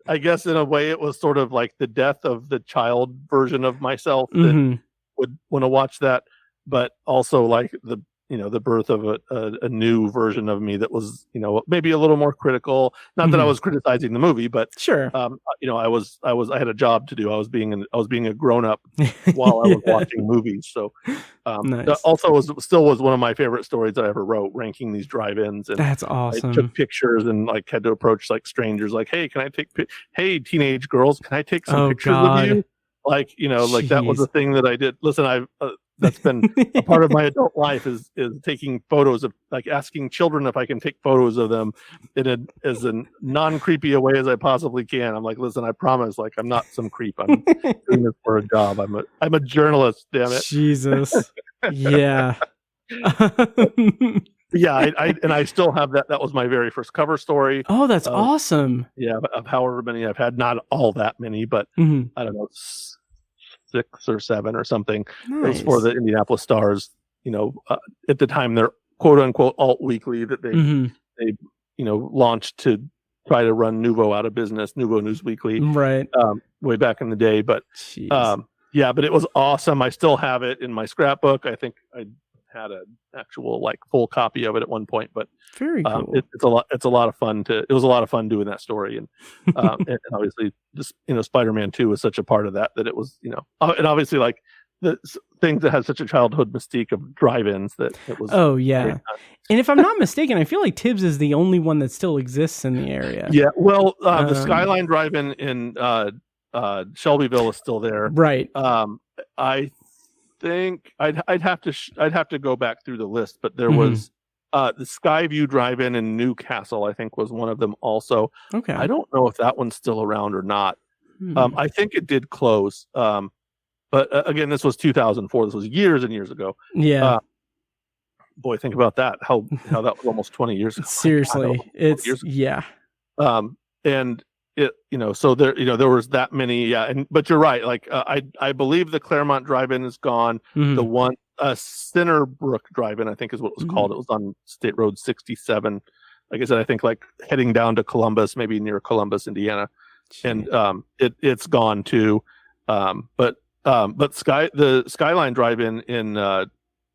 I guess in a way it was sort of like the death of the child version of myself that would want to watch that, but also like the the birth of a new version of me that was, maybe a little more critical. Not that I was criticizing the movie, but sure. I had a job to do. I was being a grown up while I was watching movies. So, nice. that also was one of my favorite stories that I ever wrote, ranking these drive-ins. And that's awesome. I took pictures and like had to approach like strangers, like, hey, hey, teenage girls, can I take some pictures of you? Like, like that was a thing that I did. Listen, that's been a part of my adult life is taking photos of, like, asking children if I can take photos of them as a non-creepy a way as I possibly can. I'm like, listen, I promise, like, I'm not some creep. I'm doing this for a job. I'm a journalist, damn it. Jesus. Yeah. Yeah, I still have that. That was my very first cover story. Oh, that's awesome. Yeah, of however many I've had, not all that many, but I don't know, 6 or 7 or something. Nice. It was for the Indianapolis Stars. At the time, they're quote unquote alt weekly that they launched to try to run Nuvo out of business, Nuvo News Weekly, right? Way back in the day, but yeah, but it was awesome. I still have it in my scrapbook. I think I had an actual like full copy of it at one point, but very cool. It's a lot of fun it was a lot of fun doing that story, and and obviously just Spider-Man 2 was such a part of that it was and obviously like the things that had such a childhood mystique of drive-ins that it was. Oh yeah, and if I'm not mistaken, I feel like Tibbs is the only one that still exists in the area. Yeah, well, the Skyline Drive-In in Shelbyville is still there, right? I think I'd have to go back through the list, but there was the Skyview Drive-In in Newcastle, I think, was one of them also. Okay, I don't know if that one's still around or not. I think it did close, but again, this was 2004. This was years and years ago. Yeah. Boy, think about that. How that was almost 20 years ago. Seriously, yeah. And it, so there, there was that many. Yeah. But you're right. Like, I believe the Claremont Drive-In is gone. The one, Centerbrook Drive-In, I think is what it was called. It was on State Road 67. Like I said, I think like heading down to Columbus, maybe near Columbus, Indiana. And, it's gone too. But the Skyline Drive-In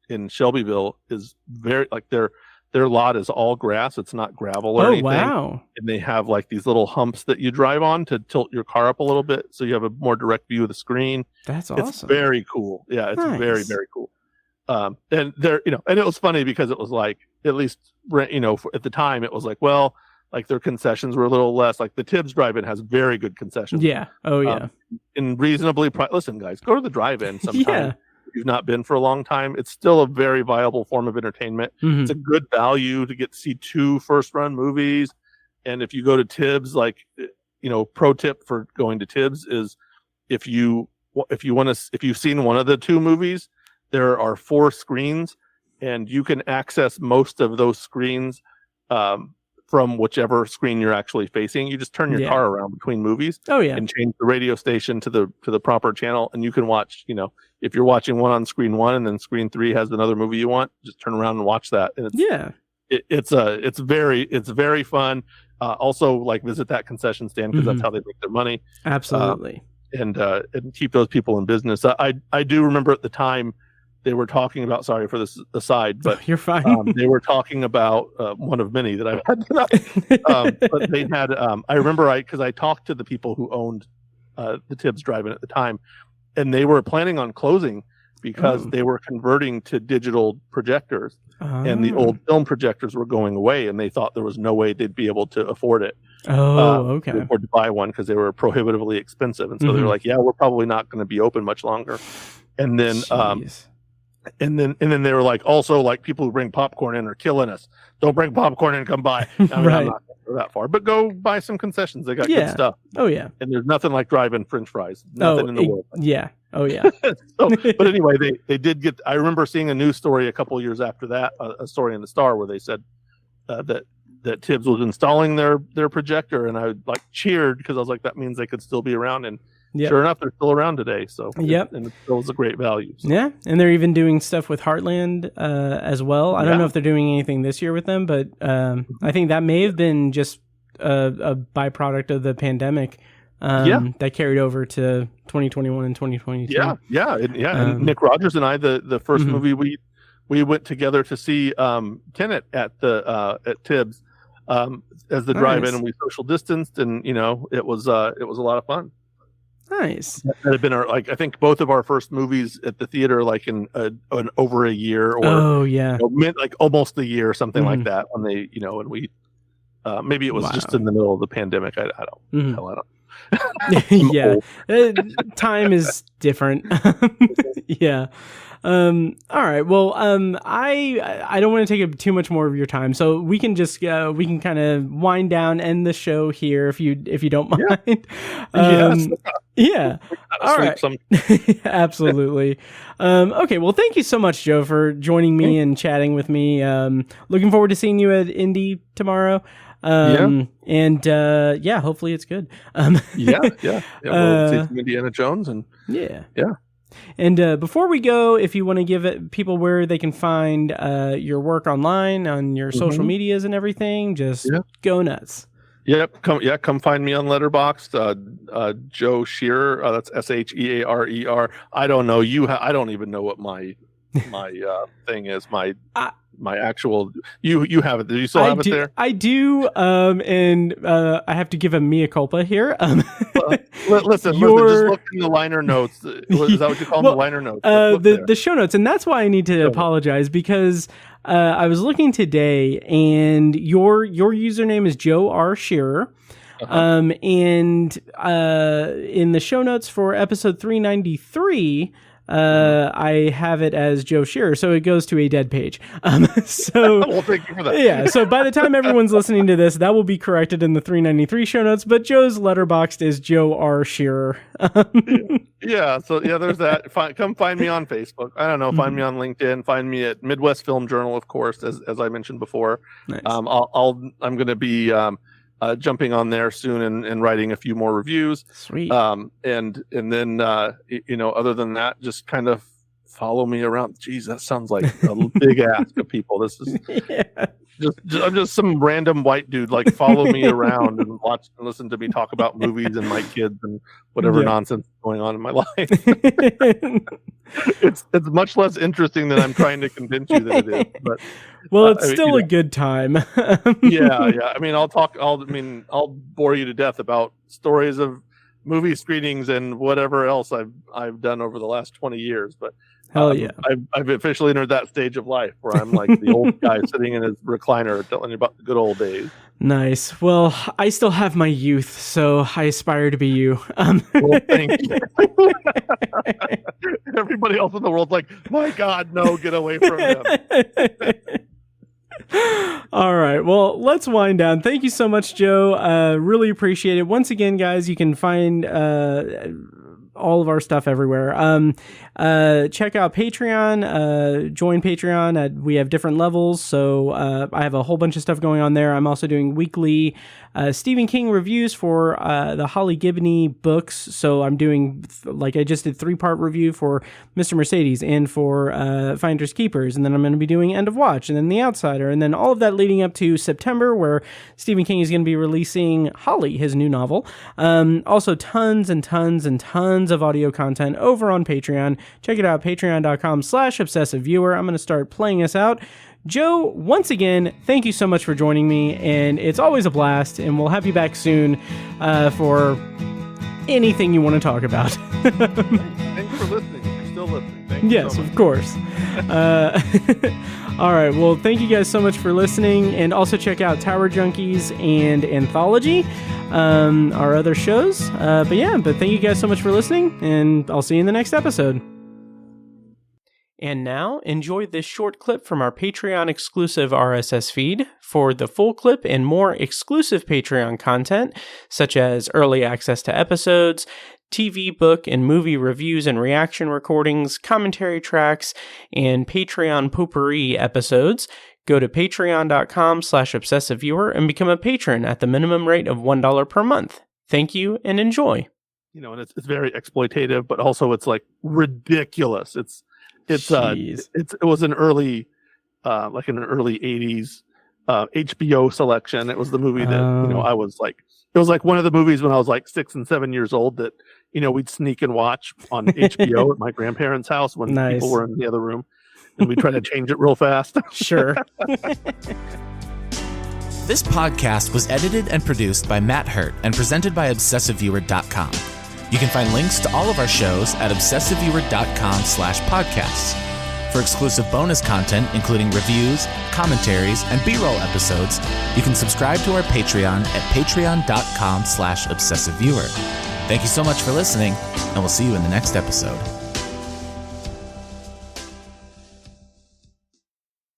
in Shelbyville is very, like, their lot is all grass. It's not gravel or anything. Wow. And they have like these little humps that you drive on to tilt your car up a little bit, so you have a more direct view of the screen. That's awesome. It's very cool. Yeah, it's very, very cool. And there, and it was funny because it was like, at least, at the time, it was like, well, like their concessions were a little less. Like the Tibbs Drive-In has very good concessions. Yeah. Oh yeah. And reasonably listen, guys, go to the drive-in sometime. Yeah. If you've not been for a long time, it's still a very viable form of entertainment. It's a good value to get to see 2 first-run movies. And if you go to Tibbs, like, pro tip for going to Tibbs is if you've seen one of the 2 movies, there are 4 screens, and you can access most of those screens from whichever screen you're actually facing. You just turn your car around between movies. Oh yeah. And change the radio station to the proper channel, and you can watch, if you're watching one on screen 1 and then screen 3 has another movie you want, just turn around and watch that. And it's very fun. Also, like, visit that concession stand because that's how they make their money. Absolutely. And keep those people in business. I do remember at the time they were talking about, sorry for this aside, but you're fine. They were talking about one of many that I've had tonight. But they had, I remember because I talked to the people who owned the Tibbs Drive-In at the time, and they were planning on closing because they were converting to digital projectors, and the old film projectors were going away, and they thought there was no way they'd be able to afford it. Okay. Or to buy one because they were prohibitively expensive, and so they were like, "Yeah, we're probably not going to be open much longer." And then, and then they were like, also, like, people who bring popcorn in are killing us. Don't bring popcorn in, come by. I mean, I'm not going to go that far, but go buy some concessions. They got good stuff. Oh yeah. And there's nothing like drive-in French fries. Nothing in the world. Yeah. Oh yeah. But anyway, they did get. I remember seeing a news story a couple of years after that, a story in the Star where they said that Tibbs was installing their projector, and I like cheered because I was like, that means they could still be around. And sure enough, they're still around today. So and it still is a great value. So. Yeah, and they're even doing stuff with Heartland as well. I don't know if they're doing anything this year with them, but I think that may have been just a byproduct of the pandemic. That carried over to 2021 and 2022. And Nick Rogers and I, the first movie we we went together to see Tenet at the at Tibbs as the drive-in, and we social distanced, and it was a lot of fun. Nice. That had been I think both of our first movies at the theater, like in over a year, or like almost a year or something like that. When they, and we maybe it was just in the middle of the pandemic. I don't. Hell, I don't. Yeah, time is different. Yeah. All right. Well, I don't want to take up too much more of your time, so we can just we can kind of wind down, end the show here if you don't mind. Yeah. All right. Absolutely. Okay. Well, thank you so much, Joe, for joining me and chatting with me. Looking forward to seeing you at Indy tomorrow. And hopefully it's good. We'll see some Indiana Jones and yeah. And before we go, if you want to give people where they can find your work online on your social medias and everything, just go nuts. Yep. Come find me on Letterboxd. Joe Shearer. That's SHEARER. I don't know. I don't even know what my thing is. My actual you have it. Do you still have it there? I do. And I have to give a mea culpa here. Listen. Just look in the liner notes. Is that what you call them, the liner notes? The show notes, and that's why I need to apologize, because I was looking today, and your username is Joe R. Shearer. And in the show notes for episode 393, I have it as Joe Shearer, so it goes to a dead page. Well, thank you for that. Yeah, so by the time everyone's listening to this, that will be corrected in the 393 show notes, but Joe's Letterboxd is Joe R. Shearer. So there's that. Come find me on Facebook. I don't know, find me on LinkedIn, find me at Midwest Film Journal, of course, as I mentioned before. Nice. I'm going to be jumping on there soon and writing a few more reviews. Sweet. And then other than that, just kind of follow me around. Jeez, that sounds like a big ask of people. This is I'm just some random white dude. Like, follow me around and watch and listen to me talk about movies and my kids and whatever nonsense is going on in my life. It's much less interesting than I'm trying to convince you that it is. But it's still a good time. Yeah. I mean, I'll bore you to death about stories of movie screenings and whatever else I've done over the last 20 years. But hell yeah, I've officially entered that stage of life where I'm like the old guy sitting in his recliner telling you about the good old days. Nice. Well, I still have my youth, so I aspire to be you. Well, thank you. Everybody else in the world's like, my God, no, get away from him. All right. Well, let's wind down. Thank you so much, Joe. Really appreciate it. Once again, guys, you can find all of our stuff everywhere. Check out Patreon, join Patreon. We have different levels. So I have a whole bunch of stuff going on there. I'm also doing weekly Stephen King reviews for the Holly Gibney books. So I'm doing, like, I just did 3-part review for Mr. Mercedes and for Finders Keepers. And then I'm going to be doing End of Watch and then The Outsider. And then all of that leading up to September, where Stephen King is going to be releasing Holly, his new novel. Also tons and tons and tons of audio content over on Patreon. Check it out, patreon.com/obsessiveviewer. I'm going to start playing us out. Joe, once again, thank you so much for joining me, and it's always a blast, and we'll have you back soon for anything you want to talk about. Thanks for listening. You're still listening. Thank you. Yes, so much. Of course. All right, well, thank you guys so much for listening, and also check out Tower Junkies and Anthology, our other shows. But thank you guys so much for listening, and I'll see you in the next episode. And now, enjoy this short clip from our Patreon exclusive RSS feed. For the full clip and more exclusive Patreon content, such as early access to episodes, TV, book, and movie reviews and reaction recordings, commentary tracks, and Patreon potpourri episodes, go to patreon.com/obsessiveviewer and become a patron at the minimum rate of $1 per month. Thank you and enjoy. And it's very exploitative, but also it's like ridiculous. It was an early, like an early 80s HBO selection. It was the movie that, I was like, it was like one of the movies when I was like 6 and 7 years old that, we'd sneak and watch on HBO at my grandparents' house when people were in the other room. and we try to change it real fast. Sure. This podcast was edited and produced by Matt Hurt and presented by ObsessiveViewer.com. You can find links to all of our shows at ObsessiveViewer.com/podcasts. For exclusive bonus content, including reviews, commentaries, and B-roll episodes, you can subscribe to our Patreon at patreon.com/ObsessiveViewer. Thank you so much for listening, and we'll see you in the next episode.